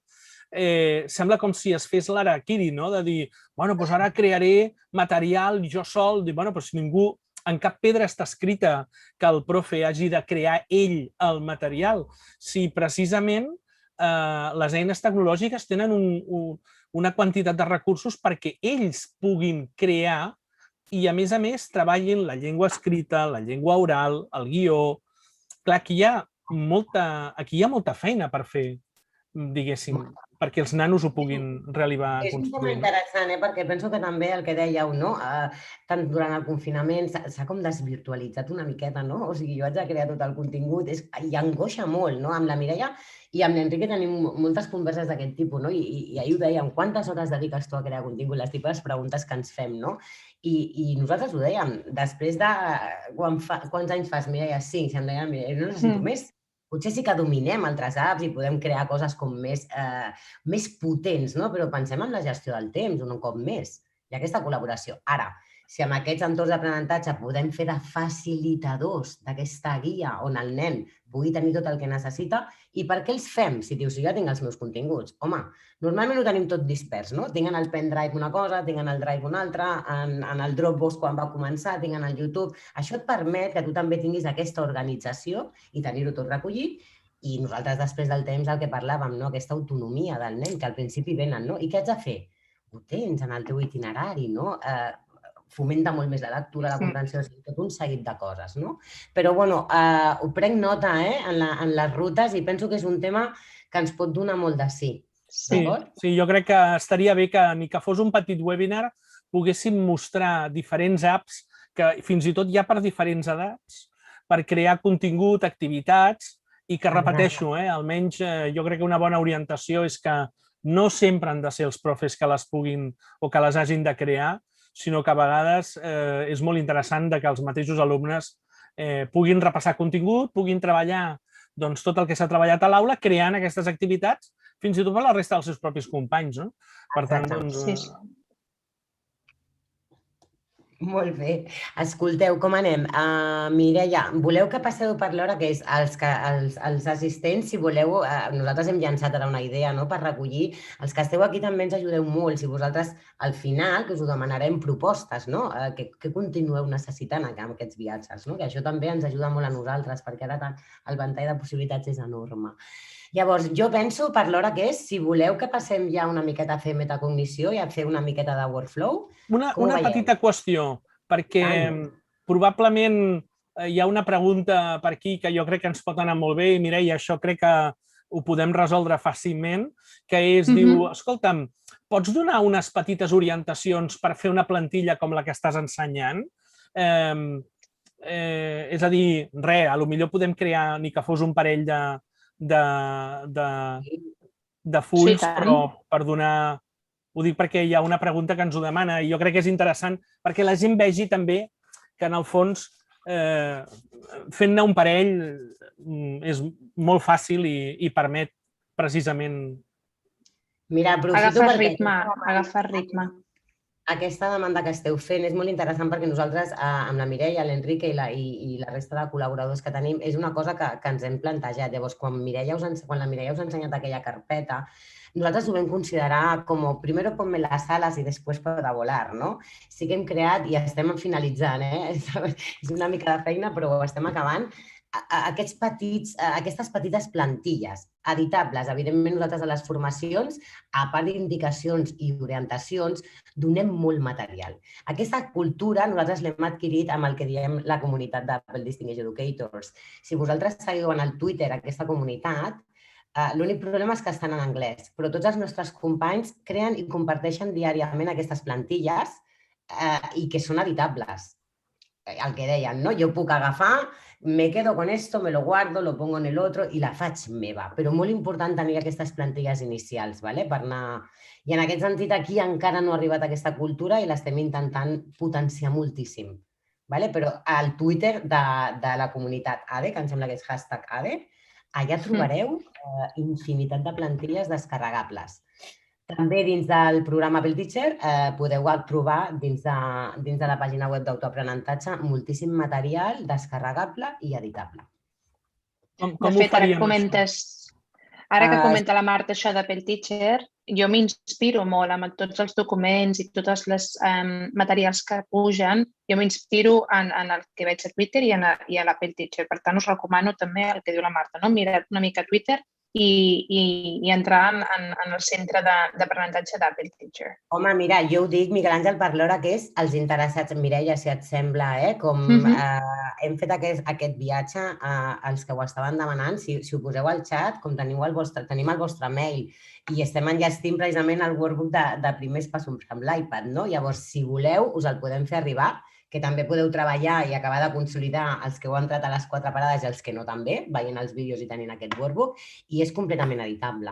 [SPEAKER 2] sembla com si es fes l'harakiri, no? De dir, bueno, doncs ara crearé material jo sol, dir, bueno, però si ningú, en cap pedra està escrita que el profe hagi de crear ell el material. Si precisament les eines tecnològiques tenen una quantitat de recursos perquè ells puguin crear i, a més, treballin la llengua escrita, la llengua oral, el guió. Clar, aquí hi ha molta feina per fer, diguéssim, perquè els nanos ho puguin realitzar.
[SPEAKER 1] És un tema interessant, perquè penso que també el que dèieu, no? Tant durant el confinament s'ha com desvirtualitzat una miqueta, no? O sigui, jo haig de crear tot el contingut i angoixa molt, no? Amb la Mireia i amb l'Enrique tenim moltes converses d'aquest tipus, no? I ahir ho dèiem, quantes hores dediques tu a crear contingut? Les típiques preguntes que ens fem, no? I nosaltres ho dèiem, després de... Quants anys fas, Mireia? 5, si em deien, Mireia, no necessito més. Potser sí que dominem altres apps i podem crear coses com més potents, no? Però pensem en la gestió del temps un cop més i aquesta col·laboració. Ara, si amb aquests entorns d'aprenentatge podem fer de facilitadors d'aquesta guia on el nen pugui tenir tot el que necessita, i per què els fem? Si dius, si jo tinc els meus continguts. Home, normalment ho tenim tot dispers, no? Tinc en el pendrive una cosa, tinc en el drive una altra, en el Dropbox quan va començar, tinc en el YouTube. Això et permet que tu també tinguis aquesta organització i tenir-ho tot recollit. I nosaltres, després del temps, el que parlàvem, no? Aquesta autonomia del nen, que al principi venen, no? I què haig de fer? Ho tens en el teu itinerari, no? Fomenta molt més la lectura, la comprensió, tot un seguit de coses, no? Però, bueno, ho prenc nota en les rutes i penso que és un tema que ens pot donar molt de sí.
[SPEAKER 2] Sí, jo crec que estaria bé que, ni que fos un petit webinar, poguéssim mostrar diferents apps que fins i tot hi ha per diferents edats, per crear contingut, activitats, i que, repeteixo, almenys jo crec que una bona orientació és que no sempre han de ser els profes que les puguin o que les hagin de crear, sinó que a vegades és molt interessant que els mateixos alumnes puguin repassar contingut, puguin treballar tot el que s'ha treballat a l'aula, creant aquestes activitats, fins i tot per la resta dels seus propis companys. Per tant, doncs...
[SPEAKER 1] Molt bé. Escolteu, com anem? Mireia, voleu que passeu per l'hora, que és els assistents, si voleu, nosaltres hem llançat ara una idea per recollir. Els que esteu aquí també ens ajudeu molt. Si vosaltres, al final, que us ho demanarem propostes, que continueu necessitant amb aquests viatges, que això també ens ajuda molt a nosaltres, perquè ara el ventall de possibilitats és enorme. Llavors, jo penso, per l'hora que és, si voleu que passem ja una miqueta a fer metacognició i a fer una miqueta de workflow.
[SPEAKER 2] Una petita qüestió, perquè probablement hi ha una pregunta per aquí que jo crec que ens pot anar molt bé, i Mireia, això crec que ho podem resoldre fàcilment, que és, diu, escolta'm, pots donar unes petites orientacions per fer una plantilla com la que estàs ensenyant? És a dir, res, potser podem crear ni que fos un parell de fulls, però per donar... Ho dic perquè hi ha una pregunta que ens ho demana i jo crec que és interessant perquè la gent vegi també que, en el fons, fent-ne un parell és molt fàcil i permet precisament...
[SPEAKER 1] Mira, aprofito perquè
[SPEAKER 3] agafar ritme.
[SPEAKER 1] aquesta demanda que esteu fent és molt interessant perquè nosaltres, amb la Mireia, l'Enrique i la resta de col·laboradors que tenim, és una cosa que ens hem plantejat. Llavors, quan la Mireia us ha ensenyat aquella carpeta, nosaltres ho vam considerar com, primero ponme las alas i després pueda volar, no? Sí que hem creat i estem finalitzant, és una mica de feina, però ho estem acabant, aquestes petites plantilles editables. Evidentment, nosaltres a les formacions, a part d'indicacions i orientacions, donem molt material. Aquesta cultura nosaltres l'hem adquirit amb el que diem la comunitat d'Apple Distinguished Educators. Si vosaltres seguiu en el Twitter aquesta comunitat, l'únic problema és que estan en anglès, però tots els nostres companys creen i comparteixen diàriament aquestes plantilles i que són editables. El que deien, no? Jo puc agafar, me quedo con esto, me lo guardo, lo pongo en el otro i la faig meva. Però molt important tenir aquestes plantilles inicials, per anar... I en aquest sentit, aquí encara no ha arribat aquesta cultura i l'estem intentant potenciar moltíssim. Però al Twitter de la comunitat ADE, que em sembla que és #ADE, allà trobareu infinitat de plantilles descarregables. També dins del programa Apple Teacher podeu trobar dins de la pàgina web d'autoaprenentatge moltíssim material descarregable i editable.
[SPEAKER 2] Com ho faríem, això?
[SPEAKER 3] Ara que comenta la Marta això d'Apple Teacher, jo m'inspiro molt amb tots els documents i tots els materials que pugen, jo m'inspiro en el que veig a Twitter i a l'Apple Teacher. Per tant, us recomano també el que diu la Marta, mirar una mica a Twitter i entrar en el centre d'aprenentatge d'Apple Teacher.
[SPEAKER 1] Home, mira, jo ho dic, Miguel Àngel, per l'hora que és els interessats. Mireia, si et sembla, com hem fet aquest viatge, els que ho estaven demanant, si ho poseu al xat, com tenim el vostre mail i estem enllestint precisament el workbook de primers passos amb l'iPad, no? Llavors, si voleu, us el podem fer arribar, que també podeu treballar i acabar de consolidar els que heu entrat a les 4 parades i els que no també, veient els vídeos i tenint aquest workbook, i és completament editable.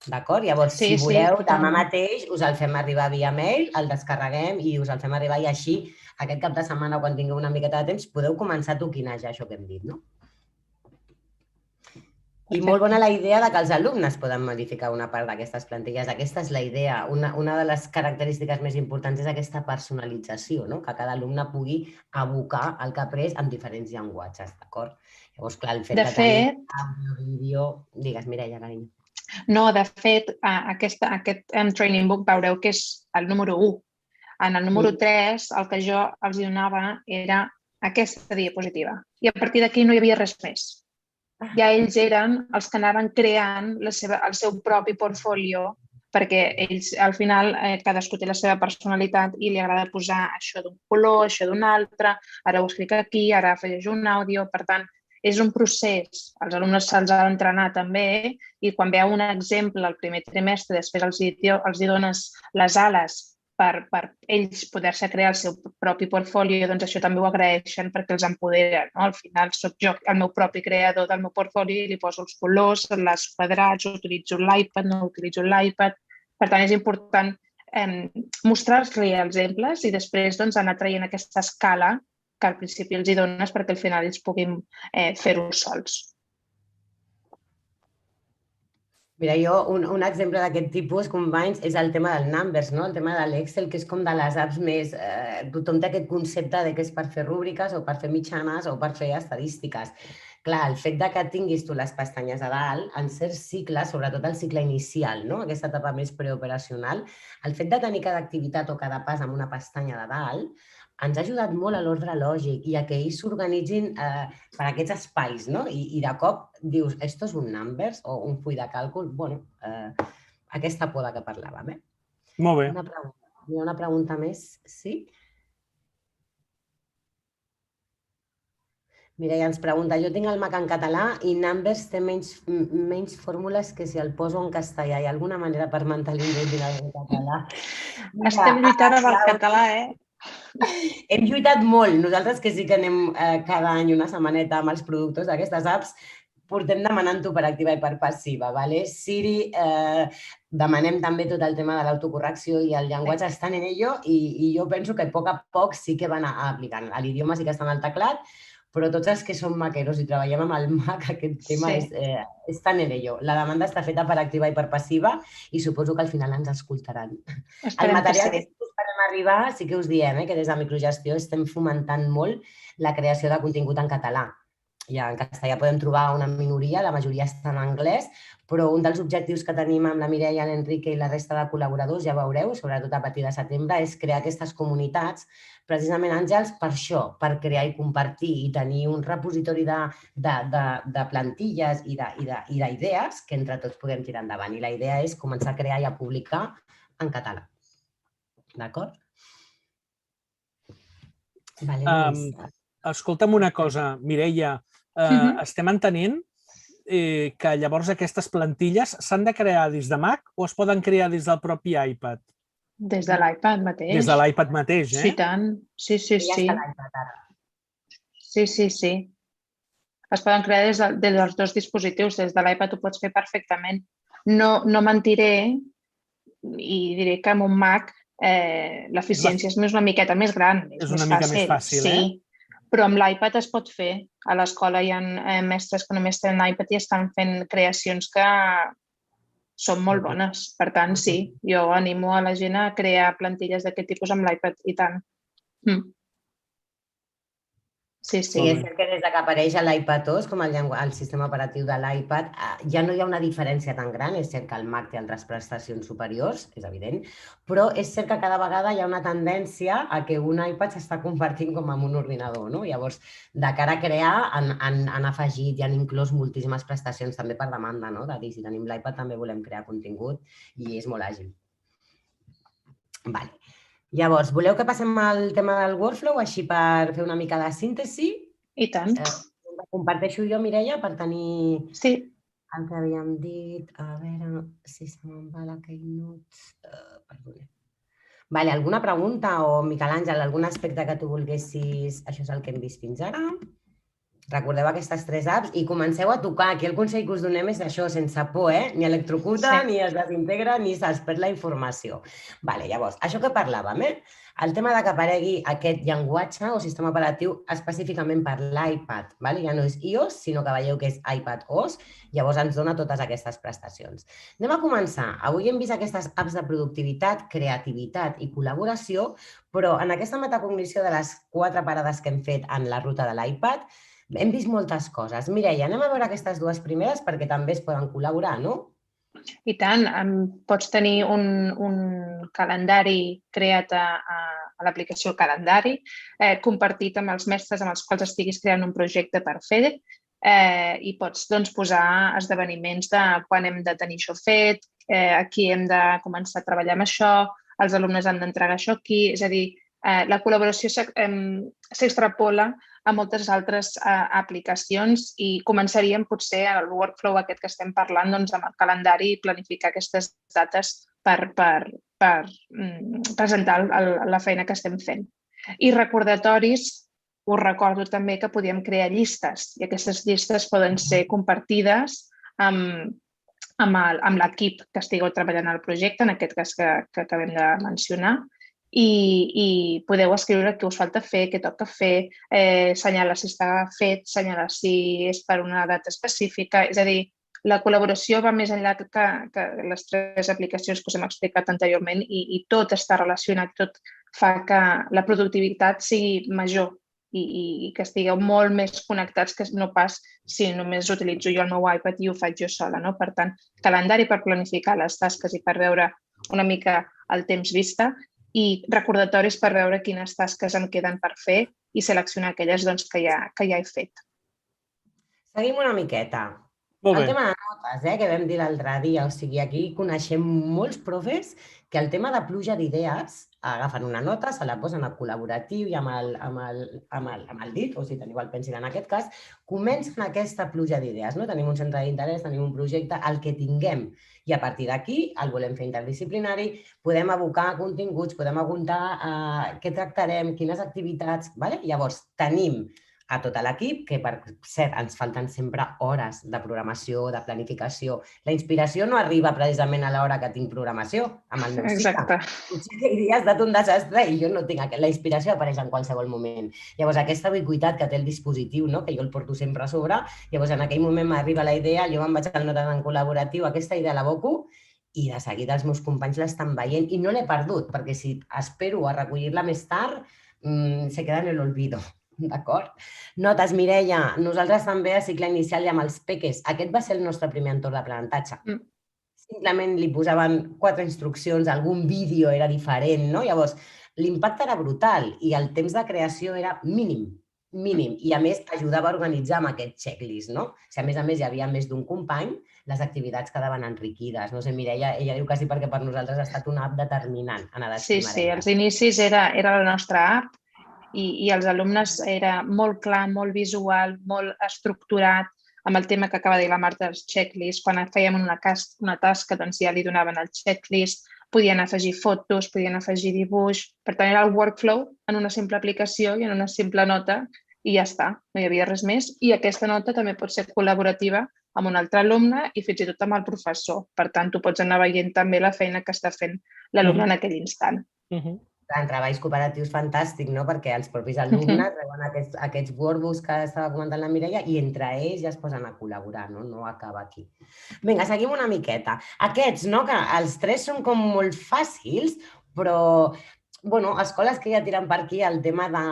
[SPEAKER 1] D'acord? Llavors, si voleu, demà mateix us el fem arribar via mail, el descarreguem i us el fem arribar i així, aquest cap de setmana, quan tingueu una miqueta de temps, podeu començar a toquinar ja això que hem dit, no? I molt bona la idea que els alumnes poden modificar una part d'aquestes plantilles. Aquesta és la idea. Una de les característiques més importants és aquesta personalització, que cada alumne pugui abocar el que ha après en diferents llenguatges, d'acord? Llavors, clar, el fet de tenir àudio, vídeo... Digues, Mireia, carinyo.
[SPEAKER 3] No, de fet, aquest Training Book veureu que és el número 1. En el número 3, el que jo els donava era aquesta diapositiva. I a partir d'aquí no hi havia res més. Ja ells eren els que anaven creant el seu propi portfolio, perquè ells, al final, cadascú té la seva personalitat i li agrada posar això d'un color, això d'un altre, ara ho explica aquí, ara afegeix un àudio. Per tant, és un procés. Els alumnes se'ls ha d'entrenar també i quan veu un exemple al primer trimestre, després els dones les ales per ells poder-se crear el seu propi portfolio, doncs això també ho agraeixen perquè els empoderen. Al final soc jo el meu propi creador del meu portfolio i li poso els colors, els quadrats, utilitzo l'iPad, no utilitzo l'iPad. Per tant, és important mostrar-li els exemples i després anar traient aquesta escala que al principi els hi dones perquè al final ells puguin fer-ho sols.
[SPEAKER 1] Mira, jo un exemple d'aquest tipus, companys, és el tema del Numbers, el tema de l'Excel, que és com de les apps més... Tothom té aquest concepte que és per fer rúbriques o per fer mitjanes o per fer estadístiques. Clar, el fet que tinguis tu les pestanyes a dalt, en certs cicles, sobretot el cicle inicial, aquesta etapa més preoperacional, el fet de tenir cada activitat o cada pas amb una pestanya de dalt, ens ha ajudat molt a l'ordre lògic i a que ells s'organitzin per aquests espais, no? I de cop dius, esto és un Numbers o un full de càlcul? Bueno, aquesta poda que parlàvem,
[SPEAKER 2] Molt bé.
[SPEAKER 1] Hi ha una pregunta més, sí? Mireia ens pregunta, jo tinc el Mac en català i Numbers té menys fórmules que si el poso en castellà. Hi ha alguna manera per mantenir el català?
[SPEAKER 3] Estem lluitant amb el català,
[SPEAKER 1] Hem lluitat molt. Nosaltres que sí que anem cada any una setmaneta amb els productors d'aquestes apps, portem demanant-ho per activa i per passiva. Siri, demanem també tot el tema de l'autocorrecció i el llenguatge estan en ello i jo penso que a poc sí que van aplicant. A l'idioma sí que estan al teclat, però tots els que som maqueros i treballem amb el Mac, aquest tema és tan en ello. La demanda està feta per activa i per passiva i suposo que al final ens escoltaran. El material que esperem arribar, sí que us diem que des de Microgestió estem fomentant molt la creació de contingut en català. Ja en castellà podem trobar una minoria, la majoria està en anglès, però un dels objectius que tenim amb la Mireia, l'Enrique i la resta de col·laboradors, ja veureu, sobretot a partir de setembre, és crear aquestes comunitats, precisament, Àngels, per això, per crear i compartir i tenir un repositori de plantilles i d'idees que entre tots podem tirar endavant. I la idea és començar a crear i a publicar en català. D'acord?
[SPEAKER 2] Escolta'm una cosa, Mireia, estem entenent que llavors aquestes plantilles s'han de crear des de Mac o es poden crear des del propi iPad?
[SPEAKER 3] Des de l'iPad mateix.
[SPEAKER 2] Des de l'iPad mateix,
[SPEAKER 3] Sí, tant. Sí.
[SPEAKER 1] Ja està l'iPad ara.
[SPEAKER 3] Sí. Es poden crear des dels dos dispositius. Des de l'iPad ho pots fer perfectament. No mentiré i diré que amb un Mac l'eficiència és una miqueta més gran.
[SPEAKER 2] És una mica més fàcil,
[SPEAKER 3] sí. Però amb l'iPad es pot fer. A l'escola hi ha mestres que només tenen iPad i estan fent creacions que són molt bones. Per tant, sí, jo animo a la gent a crear plantilles d'aquest tipus amb l'iPad, i tant. Sí.
[SPEAKER 1] Sí, és cert que des que apareix l'iPadOS, com el sistema operatiu de l'iPad, ja no hi ha una diferència tan gran. És cert que el Mac té altres prestacions superiors, és evident, però és cert que cada vegada hi ha una tendència a que un iPad s'està convertint com en un ordinador, no? Llavors, de cara a crear, han afegit i han inclòs moltíssimes prestacions també per demanda, no? De dir, si tenim l'iPad també volem crear contingut i és molt àgil. Vale. Llavors, voleu que passem al tema del workflow, així per fer una mica de síntesi?
[SPEAKER 3] I tant.
[SPEAKER 1] Comparteixo jo, Mireia, per tenir
[SPEAKER 3] el
[SPEAKER 1] que havíem dit. A veure si se me'n va la Keynote. Perdoneu. Vale, alguna pregunta o, Miquel Àngel, algun aspecte que tu volguessis? Això és el que hem vist fins ara. Recordeu aquestes 3 apps i comenceu a tocar. Aquí el consell que us donem és això, sense por, ni electrocuta, ni es desintegra, ni se'ls perd la informació. Vale, llavors, això que parlàvem, el tema de que aparegui aquest llenguatge o sistema operatiu específicament per l'iPad, ja no és iOS, sinó que veieu que és iPadOS, llavors ens dona totes aquestes prestacions. Anem a començar. Avui hem vist aquestes apps de productivitat, creativitat i col·laboració, però en aquesta metacognició de les 4 parades que hem fet en la ruta de l'iPad, hem vist moltes coses. Mireia, anem a veure aquestes 2 primeres perquè també es poden col·laborar, no?
[SPEAKER 3] I tant. Pots tenir un calendari creat a l'aplicació Calendari, compartit amb els mestres amb els quals estiguis creant un projecte per fer, i pots posar esdeveniments de quan hem de tenir això fet, aquí hem de començar a treballar amb això, els alumnes han d'entregar això aquí, és a dir, la col·laboració s'extrapola a moltes altres aplicacions i començaríem potser el workflow aquest que estem parlant amb el calendari i planificar aquestes dates per presentar la feina que estem fent. I recordatoris, us recordo també que podíem crear llistes i aquestes llistes poden ser compartides amb l'equip que estigueu treballant al projecte, en aquest cas que acabem de mencionar, i podeu escriure què us falta fer, què toca fer, assenyalar si està fet, assenyalar si és per una data específica. És a dir, la col·laboració va més enllà que les 3 aplicacions que us hem explicat anteriorment i tot està relacionat, tot fa que la productivitat sigui major i que estigueu molt més connectats que no pas si només utilitzo jo el meu iPad i ho faig jo sola. Per tant, calendari per planificar les tasques i per veure una mica el temps vista, i recordatoris per veure quines tasques em queden per fer i seleccionar aquelles que ja he fet.
[SPEAKER 1] Seguim una miqueta. El tema de notes, que vam dir l'altre dia, o sigui, aquí coneixem molts profes que el tema de pluja d'idees agafen una nota, se la posen a col·laboratiu i amb el dit, o si teniu el pensil en aquest cas, comencen aquesta pluja d'idees. Tenim un centre d'interès, tenim un projecte, el que tinguem. I a partir d'aquí el volem fer interdisciplinari, podem abocar continguts, podem apuntar què tractarem, quines activitats. Llavors, tenim a tot l'equip, que per cert ens falten sempre hores de programació, de planificació. La inspiració no arriba precisament a l'hora que tinc programació amb el meu cicle.
[SPEAKER 3] Exacte.
[SPEAKER 1] Potser aquell dia ha estat un desastre i jo no tinc... La inspiració apareix en qualsevol moment. Llavors, aquesta ubiquitat que té el dispositiu, no? Que jo el porto sempre a sobre, llavors en aquell moment m'arriba la idea, jo me'n vaig al notes en col·laboratiu, aquesta idea l'aboco i de seguida els meus companys l'estan veient i no l'he perdut, perquè si espero a recollir-la més tard, se queda en l'olvido. D'acord? Notes, Mireia, nosaltres també a cicle inicial i amb els peques. Aquest va ser el nostre primer entorn d'aprenentatge. Simplement li posaven 4 instruccions, algun vídeo era diferent, no? Llavors, l'impacte era brutal i el temps de creació era mínim. I a més ajudava a organitzar amb aquest checklist, no? Si a més hi havia més d'un company, les activitats quedaven enriquides. No sé, Mireia, ella diu que sí perquè per nosaltres ha estat una app determinant.
[SPEAKER 3] Sí, als inicis era la nostra app i els alumnes era molt clar, molt visual, molt estructurat, amb el tema que acaba de dir la Marta, els checklists. Quan fèiem una tasca, doncs ja li donaven el checklist, podien afegir fotos, podien afegir dibuix. Per tant, era el workflow en una simple aplicació i en una simple nota i ja està, no hi havia res més. I aquesta nota també pot ser col·laborativa amb un altre alumne i fins i tot amb el professor. Per tant, tu pots anar veient també la feina que està fent l'alumne en aquell instant.
[SPEAKER 1] En treballs cooperatius fantàstic, no? Perquè els propis alumnes reben aquests workbooks que estava comentant la Mireia i entre ells ja es posen a col·laborar, no? No acaba aquí. Vinga, seguim una miqueta. Aquests, no? Que els 3 són com molt fàcils, però escoles que ja tiren per aquí el tema de,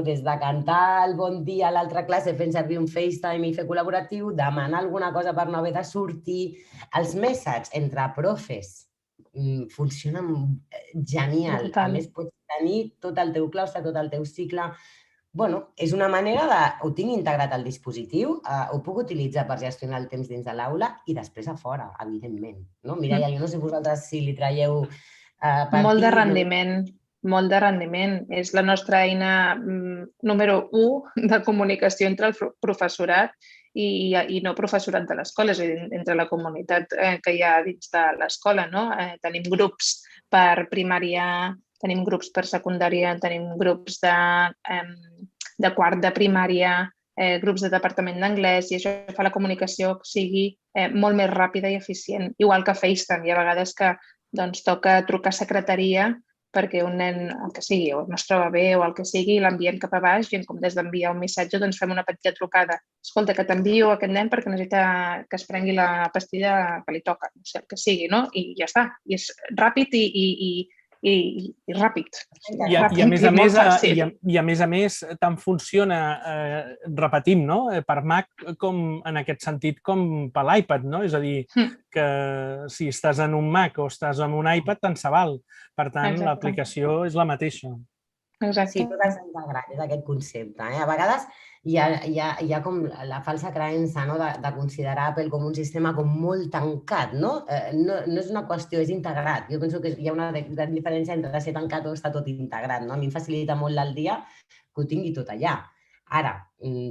[SPEAKER 1] des de cantar el bon dia a l'altra classe fent servir un FaceTime i fer col·laboratiu, demanar alguna cosa per no haver de sortir, els messages entre profes funciona genial. A més, pots tenir tot el teu claustre, tot el teu cicle. És una manera de... Ho tinc integrat al dispositiu, ho puc utilitzar per gestionar el temps dins de l'aula i després a fora, evidentment. Mireia, jo no sé vosaltres si li traieu partit...
[SPEAKER 3] Molt de rendiment. És la nostra eina número 1 de comunicació entre el professorat i no professorat de l'escola, és a dir, entre la comunitat que hi ha dins de l'escola. Tenim grups per primària, tenim grups per secundària, tenim grups de quart de primària, grups de departament d'anglès, i això fa la comunicació que sigui molt més ràpida i eficient. Igual que FaceTime, hi ha vegades que toca trucar a secretaria perquè un nen, el que sigui, o no es troba bé o el que sigui, l'envien cap a baix i en comptes d'enviar un missatge, doncs fem una petita trucada. Escolta, que t'envio a aquest nen perquè necessita que es prengui la pastilla que li toca, no sé, el que sigui, no? I ja està. I és ràpid i ràpid.
[SPEAKER 2] I a més, tant funciona, repetim, no? Per Mac, com en aquest sentit, com per l'iPad, no? És a dir, que si estàs en un Mac o estàs en un iPad, tant se val. Per tant, l'aplicació és la mateixa.
[SPEAKER 3] Exacte.
[SPEAKER 1] Sí, tot és integrat, és aquest concepte. A vegades hi ha com la falsa creença de considerar Apple com un sistema com molt tancat, no? No és una qüestió, és integrat. Jo penso que hi ha una gran diferència entre ser tancat o estar tot integrat. A mi em facilita molt el dia que ho tingui tot allà. Ara,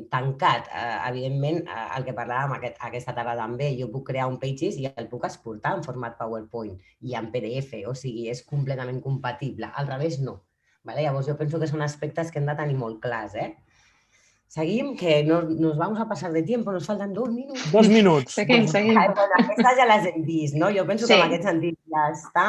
[SPEAKER 1] tancat, evidentment, el que parlàvem aquesta tarda també, jo puc crear un Pages i el puc exportar en format PowerPoint i en PDF, o sigui, és completament compatible. Al revés, no. Llavors, jo penso que són aspectes que hem de tenir molt clars. Seguim, que nos vamos a pasar de tiempo, nos faltan 2 minuts.
[SPEAKER 2] 2 minuts.
[SPEAKER 3] Seguim.
[SPEAKER 1] Aquestes ja les hem vist, no? Jo penso que en aquest sentit ja està.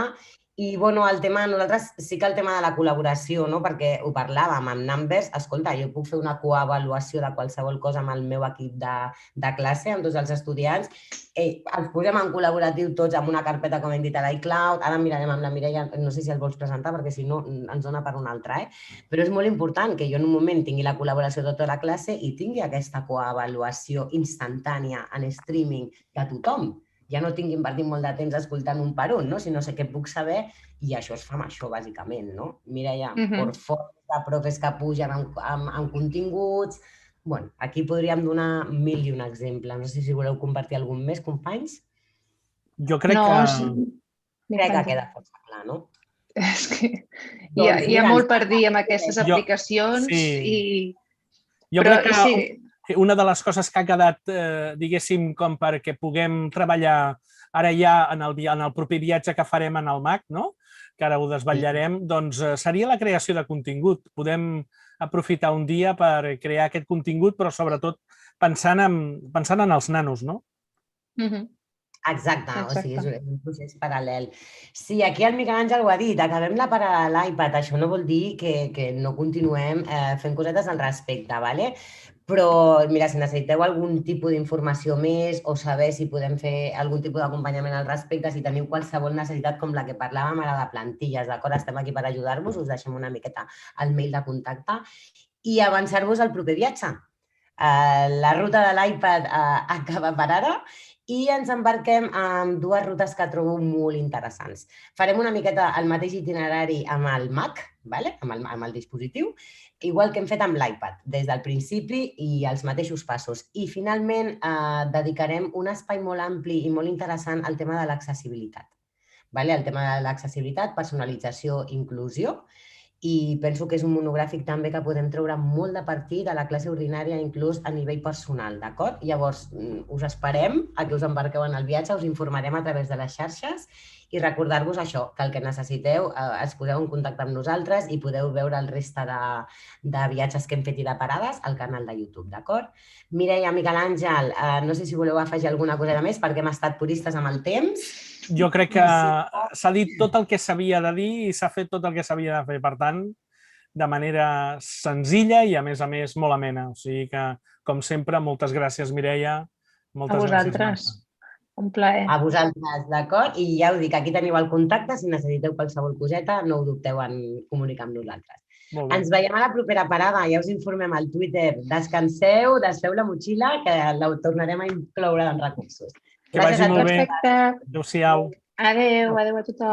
[SPEAKER 1] I, el tema, nosaltres sí que el tema de la col·laboració, perquè ho parlàvem amb Numbers, escolta, jo puc fer una coavaluació de qualsevol cosa amb el meu equip de classe, amb tots els estudiants, els posem en col·laboratiu tots en una carpeta, com hem dit, a l'iCloud, ara mirarem amb la Mireia, no sé si el vols presentar, perquè si no ens dona per un altre, però és molt important que jo en un moment tingui la col·laboració de tota la classe i tingui aquesta coavaluació instantània en streaming de tothom. Ja no tinc invertit molt de temps escoltant un per un, sinó que puc saber, i això es fa amb això, bàsicament, no? Mireia, portfòlios de profes que pugen amb continguts... Aquí podríem donar 1000 i un exemple. No sé si voleu compartir algun més, companys?
[SPEAKER 2] Jo crec que...
[SPEAKER 1] Crec que queda força clar, no?
[SPEAKER 3] És que hi ha molt per dir amb aquestes aplicacions i...
[SPEAKER 2] Jo crec que una de les coses que ha quedat, diguéssim, com perquè puguem treballar ara ja en el proper viatge que farem en el MAC, no? Que ara ho desvetllarem, doncs seria la creació de contingut. Podem aprofitar un dia per crear aquest contingut, però sobretot pensant en els nanos, no?
[SPEAKER 1] Exacte, o sigui, és un procés paral·lel. Sí, aquí el Miquel Àngel ho ha dit, acabem la part de l'iPad, això no vol dir que no continuem fent cosetes al respecte, ¿vale? Però, mira, si necessiteu algun tipus d'informació més o saber si podem fer algun tipus d'acompanyament al respecte, si teniu qualsevol necessitat com la que parlàvem ara de plantilles, d'acord? Estem aquí per ajudar-vos, us deixem una miqueta el mail de contacte i avançar-vos al proper viatge. La ruta de l'iPad acaba per ara i ens embarquem amb dues rutes que trobo molt interessants. Farem una miqueta el mateix itinerari amb el Mac, amb el dispositiu, igual que hem fet amb l'iPad, des del principi i els mateixos passos. I finalment dedicarem un espai molt ampli i molt interessant al tema de l'accessibilitat. El tema de l'accessibilitat, personalització, inclusió, i penso que és un monogràfic també que podem treure molt de partit a la classe ordinària, inclús a nivell personal, d'acord? Llavors, us esperem a que us embarqueu en el viatge, us informarem a través de les xarxes i recordar-vos això, que el que necessiteu es poseu en contacte amb nosaltres i podeu veure el reste de viatges que hem fet i de parades al canal de YouTube, d'acord? Mireia, Miquel Àngel, no sé si voleu afegir alguna cosa més perquè hem estat puristes amb el temps.
[SPEAKER 2] Jo crec que s'ha dit tot el que s'havia de dir i s'ha fet tot el que s'havia de fer. Per tant, de manera senzilla i, a més, molt amena. O sigui que, com sempre, moltes gràcies, Mireia.
[SPEAKER 3] Moltes gràcies, Marta. Un plaer.
[SPEAKER 1] A vosaltres, d'acord? I ja us dic, aquí teniu el contacte. Si necessiteu qualsevol coseta, no ho dubteu en comunicar amb nosaltres. Ens veiem a la propera parada. Ja us informem al Twitter. Descanseu, desfeu la motxilla, que la tornarem a incloure en recursos.
[SPEAKER 2] Que vagi molt bé. Adéu-siau.
[SPEAKER 3] Adéu a tothom.